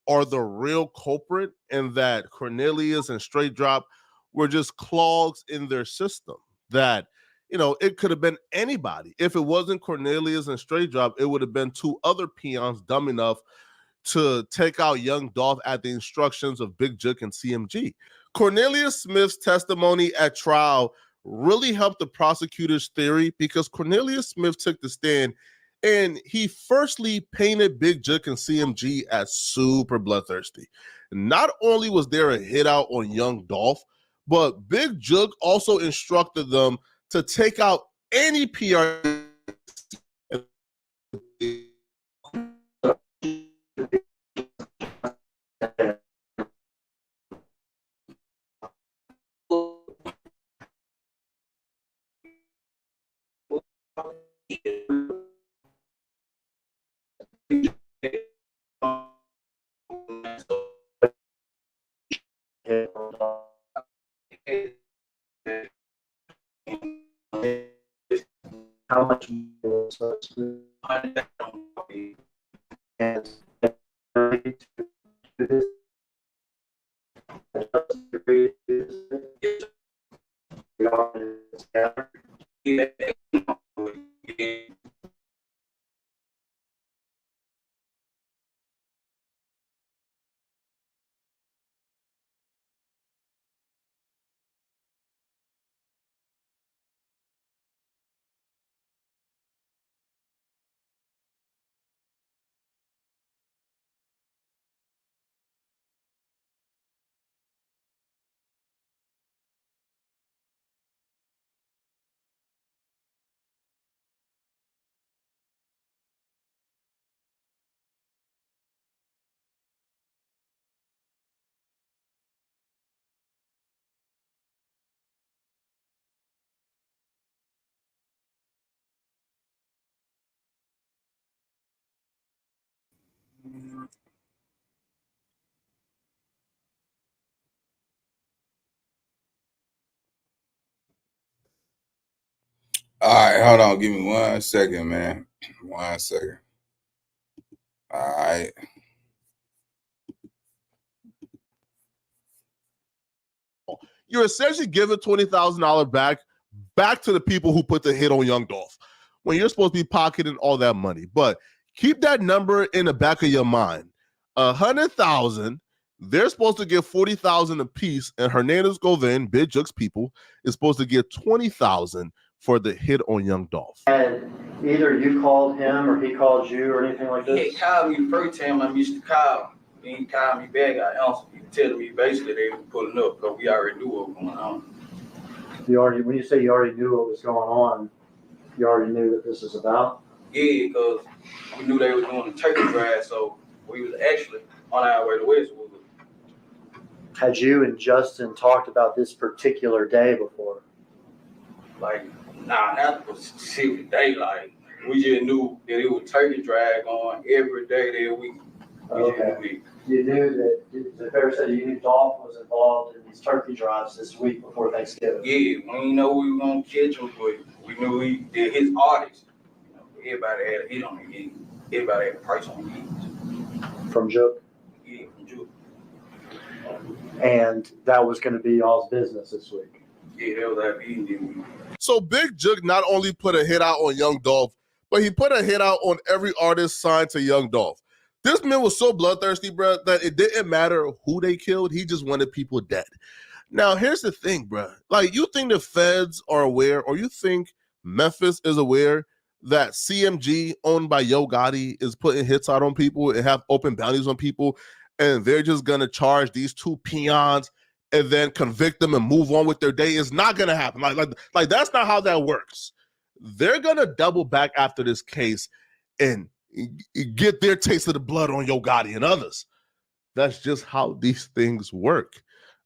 are the real culprit and that Cornelius and Straight Drop were just clogs in their system. That, it could have been anybody. If it wasn't Cornelius and Straight Drop, it would have been two other peons dumb enough to take out Young Dolph at the instructions of Big Jook and CMG. Cornelius Smith's testimony at trial really helped the prosecutor's theory because Cornelius Smith took the stand and he firstly painted Big Jook and CMG as super bloodthirsty. Not only was there a hit out on Young Dolph, but Big Jook also instructed them to take out any PR. How much All right, hold on. Give me 1 second, man. 1 second. All right. You're essentially giving $20,000 back to the people who put the hit on Young Dolph when you're supposed to be pocketing all that money. But keep that number in the back of your mind. 100,000. They're supposed to get 40,000 apiece, and Hernandez Govan, Big Jook's people, is supposed to get 20,000 for the hit on Young Dolph. And either you called him or he called you or anything like this? He called me the first time I missed the call. Then he called me back. I answered. He was telling me basically they were pulling up because we already knew what was going on. When you say you already knew what was going on, you already knew what this is about? Yeah, because we knew they were doing the turkey drive, so we was actually on our way to Westwood. Had you and Justin talked about this particular day before? Like, not the specific day. Like, we just knew that it was turkey drive going every day that week. Okay. You knew that, the fair said you knew Dolph was involved in these turkey drives this week before Thanksgiving. Yeah, we didn't know we were going to catch him, but we knew he did his artists. Everybody had a hit on the game. Everybody had a price on the games. From Jook? Yeah, from Jook. And that was going to be y'all's business this week. Yeah, that was our evening. So Big Jook not only put a hit out on Young Dolph, but he put a hit out on every artist signed to Young Dolph. This man was so bloodthirsty, bro, that it didn't matter who they killed. He just wanted people dead. Now, here's the thing, bro. Like, you think the feds are aware, or you think Memphis is aware that CMG, owned by Yo Gotti, is putting hits out on people and have open bounties on people, and they're just going to charge these two peons and then convict them and move on with their day? Is not going to happen. Like that's not how that works. They're going to double back after this case and get their taste of the blood on Yo Gotti and others. That's just how these things work.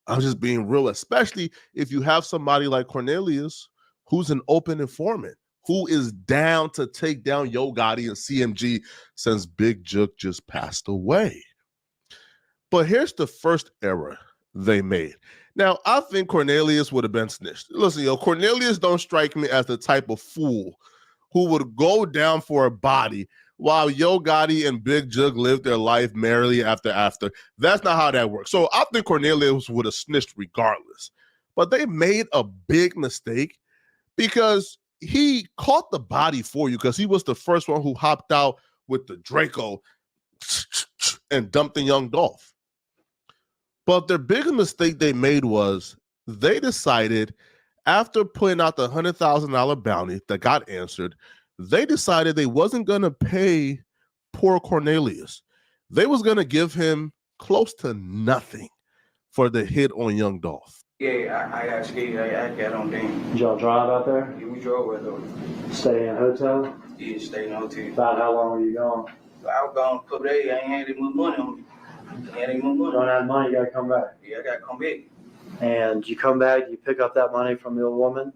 I'm just being real, especially if you have somebody like Cornelius, who's an open informant, who is down to take down Yo Gotti and CMG since Big Jook just passed away. But here's the first error they made. Now, I think Cornelius would have been snitched. Listen, Cornelius don't strike me as the type of fool who would go down for a body while Yo Gotti and Big Jook lived their life merrily after. That's not how that works. So I think Cornelius would have snitched regardless. But they made a big mistake because he caught the body for you because he was the first one who hopped out with the Draco and dumped the Young Dolph. But their biggest mistake they made was they decided, after putting out the $100,000 bounty that got answered, they decided they wasn't going to pay poor Cornelius. They was going to give him close to nothing for the hit on Young Dolph. Yeah, I got scared. I got on them. Did y'all drive out there? Yeah, we drove right though. Stay in a hotel? Yeah, stayed in the hotel. About how long were you gone? I was gone a couple days. I ain't had any more money on me. I ain't had any more money. Don't have money, you gotta come back. Yeah, I gotta come back. And you come back, you pick up that money from the old woman?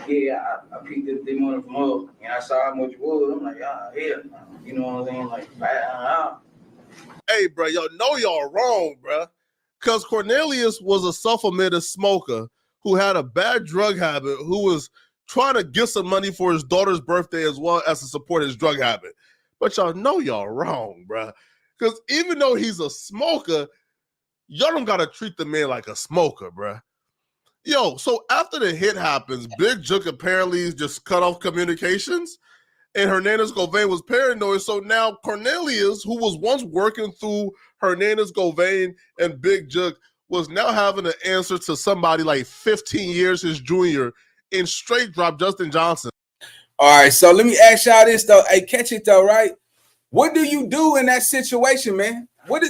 Yeah, I picked up the money from her, and I saw how much it was. I'm like, hell, you know what I'm saying? Like, Hey, bro, y'all know y'all wrong, bro. Because Cornelius was a self-admitted smoker who had a bad drug habit, who was trying to get some money for his daughter's birthday as well as to support his drug habit. But y'all know y'all wrong, bro. Because even though he's a smoker, y'all don't got to treat the man like a smoker, bro. Yo, so after the hit happens, Big Jook apparently just cut off communications, and Hernandez Govain was paranoid. So now Cornelius, who was once working through Hernandez Govain and Big Jook, was now having to answer to somebody like 15 years his junior in straight drop Justin Johnson. All right, so let me ask y'all this though. Hey, catch it though, right? What do you do in that situation, man? What do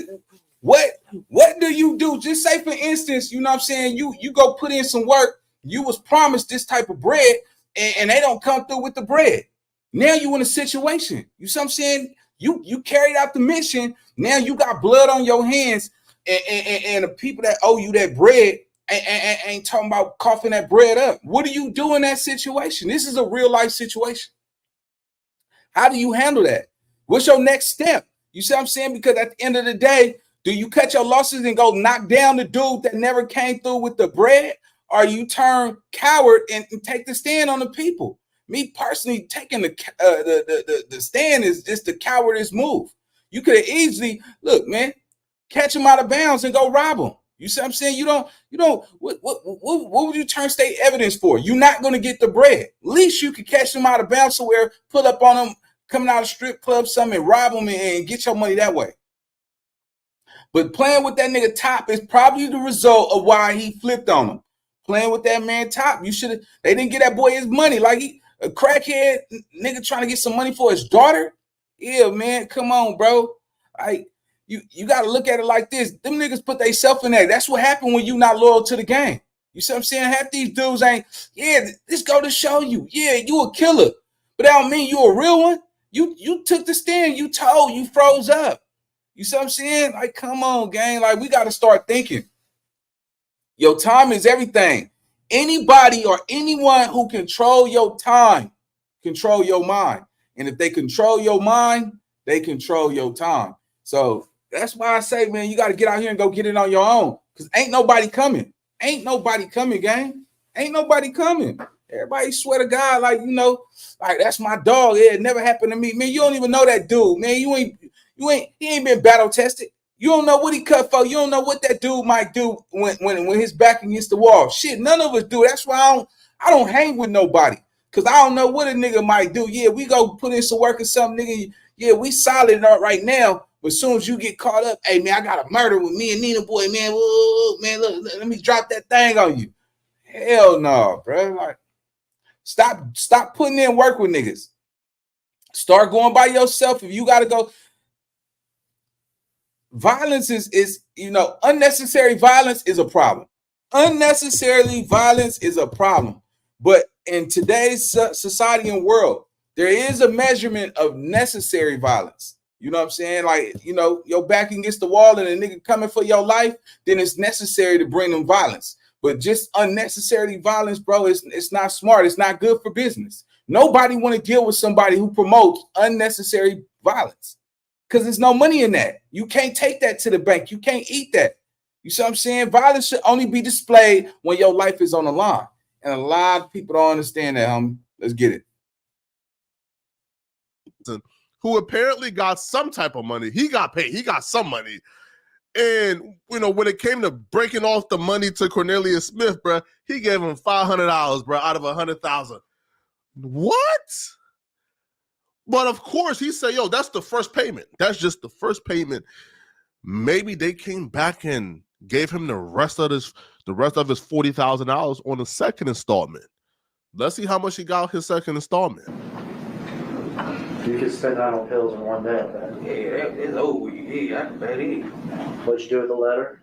you do? Just say, for instance, you know what I'm saying, you go put in some work, you was promised this type of bread, and they don't come through with the bread. Now you in a situation. You see what I'm saying? You carried out the mission. Now you got blood on your hands, and the people that owe you that bread ain't talking about coughing that bread up. What do you do in that situation? This is a real life situation. How do you handle that? What's your next step? You see what I'm saying? Because at the end of the day, do you cut your losses and go knock down the dude that never came through with the bread? Or you turn coward and take the stand on the people? Me personally, taking the stand is just the cowardice move. You could have easily, look, man, catch him out of bounds and go rob him. You see what I'm saying? You don't, what would you turn state evidence for? You're not going to get the bread. At least you could catch him out of bounds somewhere, pull up on him, coming out of strip club, something, and rob him and get your money that way. But playing with that nigga Top is probably the result of why he flipped on him. Playing with that man Top, they didn't get that boy his money. Like a crackhead nigga trying to get some money for his daughter. Yeah, man, come on, bro. You got to look at it like this. Them niggas put themselves in there. That's what happened when you not loyal to the game. You see what I'm saying? Half these dudes ain't, this go to show you. Yeah, you a killer. But that don't mean you a real one. You took the stand. You told. You froze up. You see what I'm saying? Like, come on, gang. Like, we got to start thinking. Your time is everything. Anybody or anyone who control your time, control your mind. And if they control your mind, they control your time. So that's why I say, man, you got to get out here and go get it on your own. Because ain't nobody coming. Ain't nobody coming, gang. Ain't nobody coming. Everybody swear to God, like, like that's my dog. Yeah, it never happened to me. Man, you don't even know that dude, man. He ain't been battle tested. You don't know what he cut for. You don't know what that dude might do when his back against the wall. Shit, none of us do. That's why I don't hang with nobody. Because I don't know what a nigga might do. Yeah, we go put in some work or something, nigga. Yeah, we solid up right now. But as soon as you get caught up, hey, man, I got a murder with me and Nina boy, man. Whoa, man, look, let me drop that thing on you. Hell no, bro. Like, stop putting in work with niggas. Start going by yourself. If you got to go. Violence is unnecessary violence is a problem. Unnecessarily violence is a problem. But in today's society and world, there is a measurement of necessary violence. You know what I'm saying? Like, your back against the wall and a nigga coming for your life, then it's necessary to bring them violence. But just unnecessary violence, bro, it's not smart. It's not good for business. Nobody want to deal with somebody who promotes unnecessary violence. Because there's no money in that. You can't take that to the bank. You can't eat that. You see what I'm saying? Violence should only be displayed when your life is on the line. And a lot of people don't understand that, homie. Let's get it. Who apparently got some type of money. He got paid. He got some money. And, you know, when it came to breaking off the money to Cornelius Smith, bro, he gave him $500, bro, out of $100,000. What? But of course, he said, yo, that's the first payment. That's just the first payment. Maybe they came back and gave him the rest of his $40,000 on the second installment. Let's see how much he got his second installment. You could spend that on pills in one day, man. Yeah, that's over. Yeah, I can bet it. What'd you do with the letter?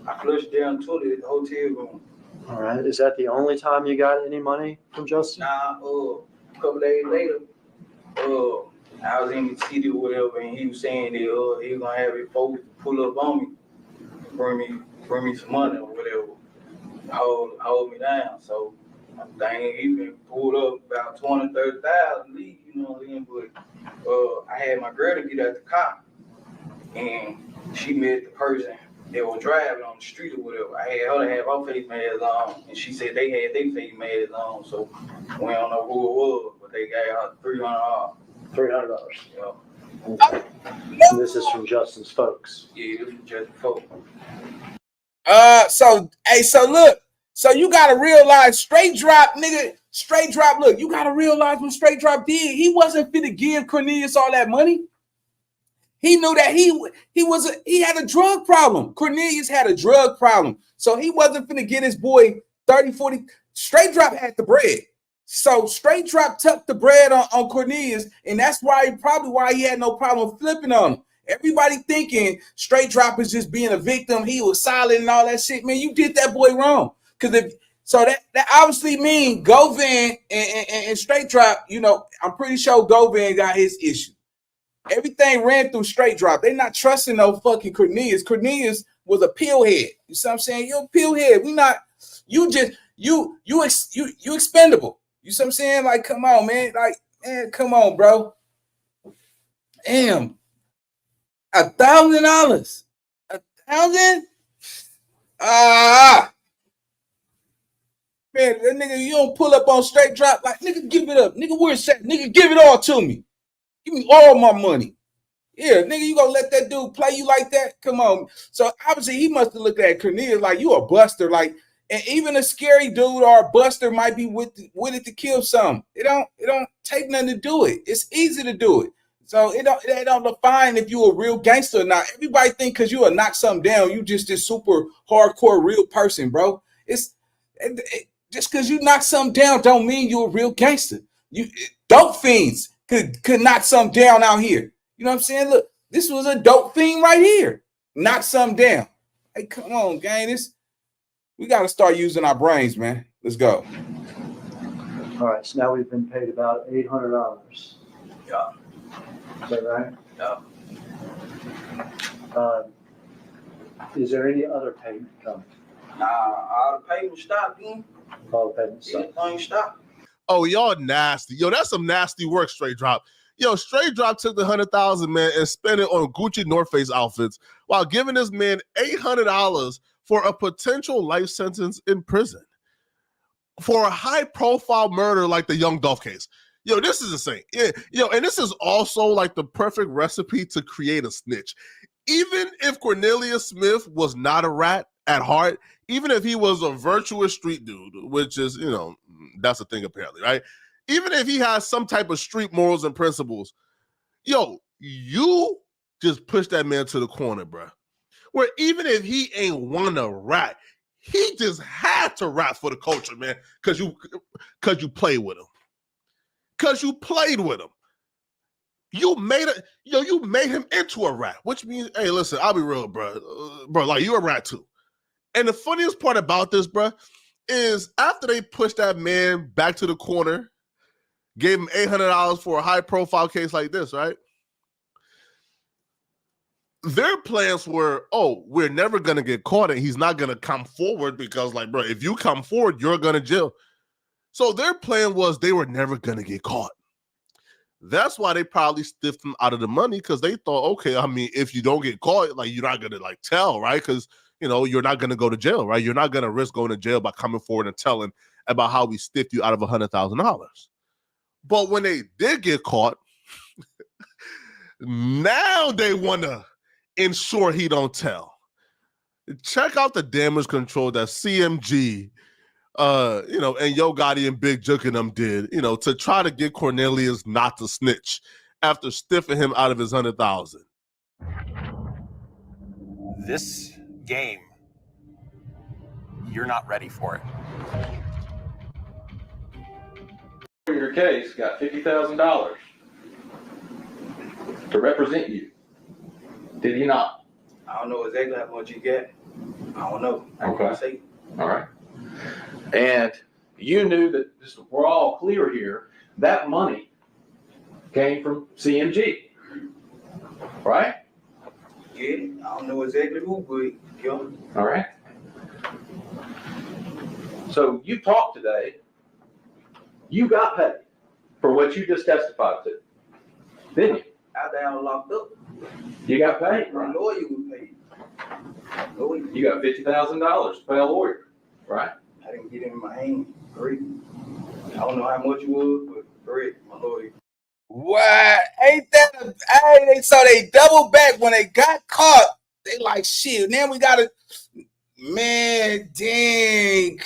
I flushed down the toilet at the hotel room. All right. Is that the only time you got any money from Justin? Nah, a couple days later, I was in the city or whatever, and he was saying that he was gonna have his folks pull up on me, bring me some money or whatever, hold me down. So dang, he been pulled up about 20,000-30,000 leave, you know what I mean? But I had my girl to get out the car, and she met the person that was driving on the street or whatever. I had her to have her face mask on, and she said they had their face masks on, so we don't know who it was, but they gave her $300. $300. Yeah. Okay. And this is from Justin's folks. Yeah, this was just folks. So look, so you gotta realize Straight Drop, nigga, Straight Drop, look, you gotta realize what Straight Drop did. He wasn't fit to give Cornelius all that money. He knew that he had a drug problem. Cornelius had a drug problem. So he wasn't finna get his boy 30, 40. Straight Drop had the bread. So Straight Drop tucked the bread on Cornelius, and that's probably why he had no problem flipping on him. Everybody thinking Straight Drop is just being a victim. He was silent and all that shit. Man, you did that boy wrong. Because that obviously means Govan and Straight Drop, you know, I'm pretty sure Govan got his issue. Everything ran through Straight Drop. They not trusting no fucking Cornelius. Cornelius was a pillhead. You see what I'm saying? You're a pillhead. We not, you expendable. You see what I'm saying? Like, come on, man. Like, man, come on, bro. Damn. $1,000. $1,000? Man, that nigga, you don't pull up on Straight Drop. Like, nigga, give it up. Nigga, where's that? Nigga, give it all to me. Give me all my money. Yeah, nigga, you gonna let that dude play you like that? Come on. So obviously he must have looked at Cornelius like you a buster. Like, and even a scary dude or a buster might be with it to kill some. It don't take nothing to do it. It's easy to do it. So it don't define if you a real gangster or not. Everybody think because you will knock something down, you just this super hardcore real person, bro. Just because you knock something down don't mean you're a real gangster. You dope fiends could knock something down out here. You know what I'm saying? Look, this was a dope fiend right here. Knock something down. Hey, come on, gang. We got to start using our brains, man. Let's go. All right, so now we've been paid about $800. Yeah. Is that right? Yeah. Is there any other payment coming? Nah, all the payments stopped, man. All the payments stopped. Everything stopped. Oh, y'all nasty. Yo, that's some nasty work, Straight Drop. Yo, Straight Drop took the $100,000, man, and spent it on Gucci North Face outfits while giving this man $800 for a potential life sentence in prison for a high-profile murder like the Young Dolph case. Yo, this is insane. Yeah, yo, and this is also like the perfect recipe to create a snitch. Even if Cornelius Smith was not a rat at heart, even if he was a virtuous street dude, which is, you know, that's a thing apparently, right? Even if he has some type of street morals and principles, yo, you just push that man to the corner, bro. Where even if he ain't want to rat, he just had to rat for the culture, man, because you played with him. Because you played with him. You made him into a rat, which means, hey, listen, I'll be real, bro. Bro, like, you a rat too. And the funniest part about this, bro, is after they pushed that man back to the corner, gave him $800 for a high-profile case like this, right? Their plans were, oh, we're never going to get caught and he's not going to come forward because, like, bro, if you come forward, you're going to jail. So their plan was they were never going to get caught. That's why they probably stiffed him out of the money because they thought, okay, I mean, if you don't get caught, like, you're not going to, like, tell, right? Because, you know, you're not going to go to jail, right? You're not going to risk going to jail by coming forward and telling about how we stiffed you out of $100,000. But when they did get caught, now they want to ensure he don't tell. check out the damage control that CMG, and Yo Gotti and Big Jook and them did, to try to get Cornelius not to snitch after stiffing him out of his 100,000. This game, you're not ready for it. In your case, got $50,000 to represent you. Did he not? I don't know exactly how much you get. I don't know. I Okay. can't say. All right. And you knew that, just we're all clear here, that money came from CMG, right? Yeah, I don't know exactly who, but yeah. All right. So you talked today. You got paid for what you just testified to, didn't you? After I was locked up, You got paid, my right? lawyer was paid. Lawyer. You got $50,000 to pay a lawyer, right? I didn't get it in my hand. Great. I don't know how much it was, but great, my lawyer. What? Ain't that so they double back when they got caught. They like, shit, now we gotta, man, dang.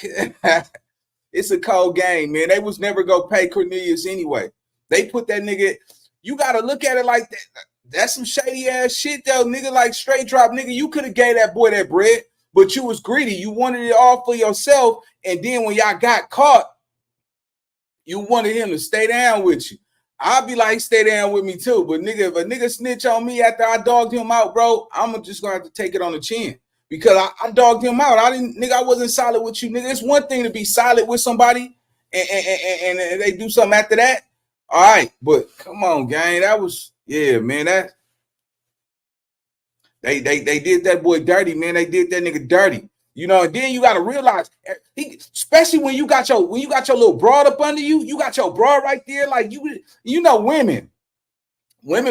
It's a cold game, man. They was never gonna pay Cornelius anyway. They put that nigga, you gotta look at it like that. That's some shady ass shit though, nigga. Like straight drop, nigga. You could have gave that boy that bread, but you was greedy. You wanted it all for yourself, and then when y'all got caught, you wanted him to stay down with you. I'll be like, stay down with me too. But nigga, if a nigga snitch on me after I dogged him out, bro, I'm just gonna have to take it on the chin. Because I dogged him out. I wasn't solid with you, nigga. It's one thing to be solid with somebody and they do something after that. All right, but come on, gang. That was, yeah, man. That they did that boy dirty, man. They did that nigga dirty. And then you gotta realize, especially when you got your little broad up under you, you got your broad right there, like women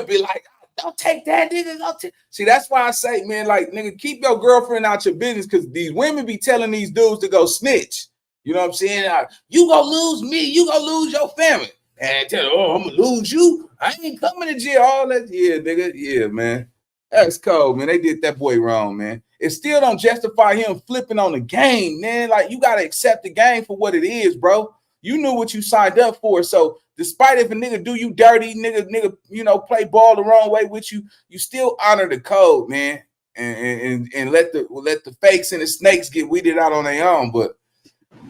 be like, don't take that, nigga. See, that's why I say, man, like, nigga, keep your girlfriend out your business, because these women be telling these dudes to go snitch. You know what I'm saying? You gonna lose me, you gonna lose your family, and tell them, I'm gonna lose you. I ain't coming to jail. All that, yeah, nigga, yeah, man. That's cold, man. They did that boy wrong, man. It still don't justify him flipping on the game, man. Like, you gotta accept the game for what it is, bro. You knew what you signed up for. So despite if a nigga do you dirty, nigga, play ball the wrong way with you, you still honor the code, man. And let the fakes and the snakes get weeded out on their own. But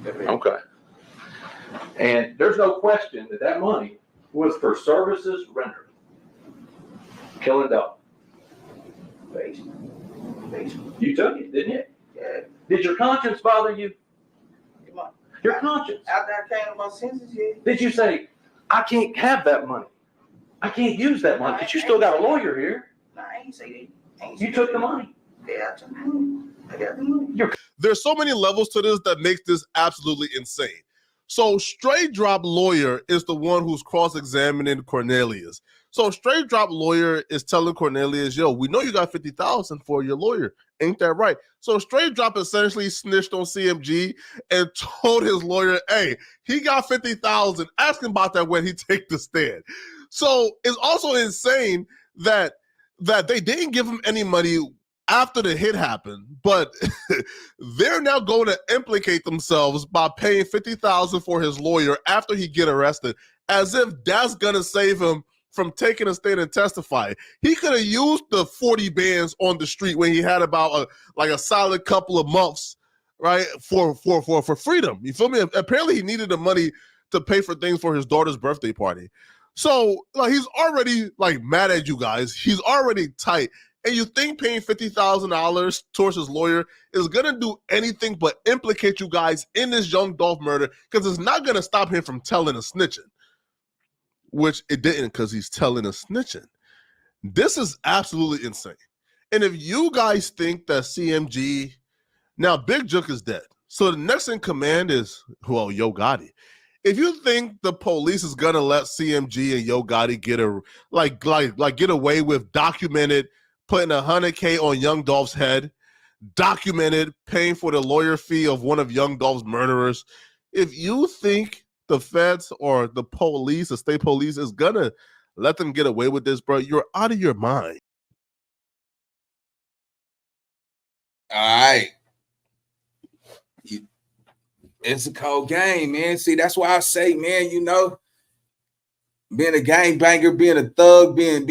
Okay. And there's no question that money was for services rendered. Killing Dolph. You took it, didn't you? Yeah. Did your conscience bother you? Come on. Your conscience. After I came to my senses, yeah. Did you say, I can't have that money? I can't use that money, because you still got a lawyer here. No, I ain't say that. You took the money. Yeah, I took the money. I got the money. There's so many levels to this that makes this absolutely insane. So Straight Drop Lawyer is the one who's cross-examining Cornelius. So Straight Drop Lawyer is telling Cornelius, yo, we know you got $50,000 for your lawyer. Ain't that right? So Straight Drop essentially snitched on CMG and told his lawyer, hey, he got $50,000. Ask him about that when he take the stand. So it's also insane that they didn't give him any money after the hit happened, but they're now going to implicate themselves by paying $50,000 for his lawyer after he get arrested, as if that's gonna save him from taking a stand and testifying. He could have used the 40 bands on the street when he had about a solid couple of months, right, for freedom. You feel me? Apparently he needed the money to pay for things for his daughter's birthday party. So he's already mad at you guys. He's already tight. And you think paying $50,000 towards his lawyer is going to do anything but implicate you guys in this Young Dolph murder, because it's not going to stop him from telling and snitching, which it didn't, because he's telling and snitching. This is absolutely insane. And if you guys think that CMG, now Big Jook is dead, so the next in command is, well, Yo Gotti. If you think the police is going to let CMG and Yo Gotti get away with documented putting $100K on Young Dolph's head, documented paying for the lawyer fee of one of Young Dolph's murderers, if you think the feds or the police, the state police, is gonna let them get away with this, bro, you're out of your mind. All right. It's a cold game, man. See, that's why I say, man, you know, being a gangbanger, being a thug, being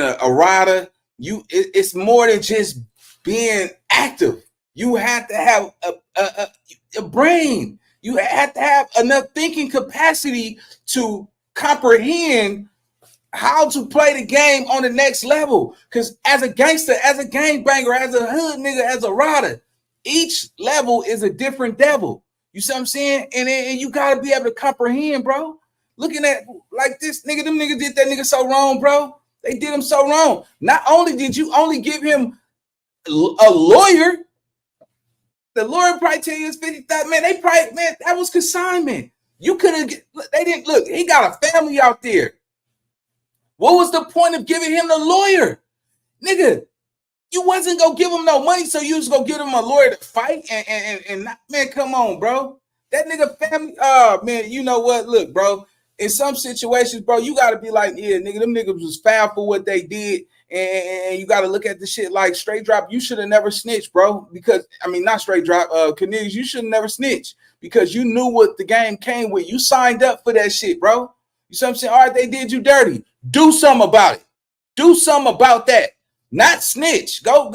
a rider, it's more than just being active. You have to have a brain. You have to have enough thinking capacity to comprehend how to play the game on the next level. Because as a gangster, as a gangbanger, as a hood nigga, as a rider, each level is a different devil. You see what I'm saying? And you gotta be able to comprehend, bro. Looking at like this nigga, them niggas did that nigga so wrong, bro. They did him so wrong. Not only did you only give him a lawyer, the lawyer probably tell you it's 50,000. Man, they probably, man, that was consignment. You could have, they didn't look, he got a family out there. What was the point of giving him the lawyer? Nigga, you wasn't gonna give him no money, so you was gonna give him a lawyer to fight and not, man, come on, bro. That nigga family, man, you know what? Look, bro, in some situations, bro, you gotta be like, yeah, nigga, them niggas was foul for what they did, and you gotta look at the shit like straight drop. You should have never snitched, bro, because I mean, not straight drop, Cornelius, you should have never snitched because you knew what the game came with. You signed up for that shit, bro. You see what I'm saying? All right, they did you dirty. Do something about it. Do something about that. Not snitch. Go,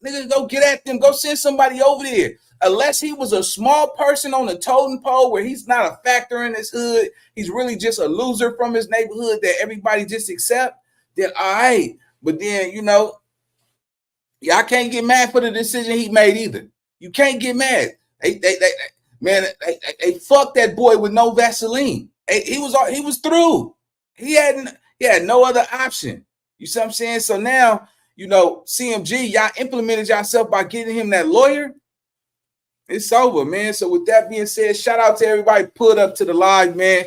nigga, go get at them. Go send somebody over there. Unless he was a small person on the totem pole where he's not a factor in his hood, he's really just a loser from his neighborhood that everybody just accept, then all right. But then, you know, y'all can't get mad for the decision he made either. You can't get mad. They fucked that boy with no Vaseline. He was through. He had no other option. You see what I'm saying? So now, you know, CMG, y'all implemented yourself by getting him that lawyer. It's over, man. So with that being said, shout out to everybody pulled up to the live, man.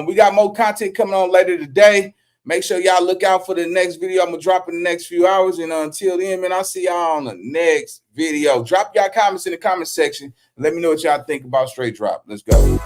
We got more content coming on later today. Make sure y'all look out for the next video. I'm going to drop in the next few hours. And until then, man, I'll see y'all on the next video. Drop y'all comments in the comment section. And let me know what y'all think about Straight Drop. Let's go.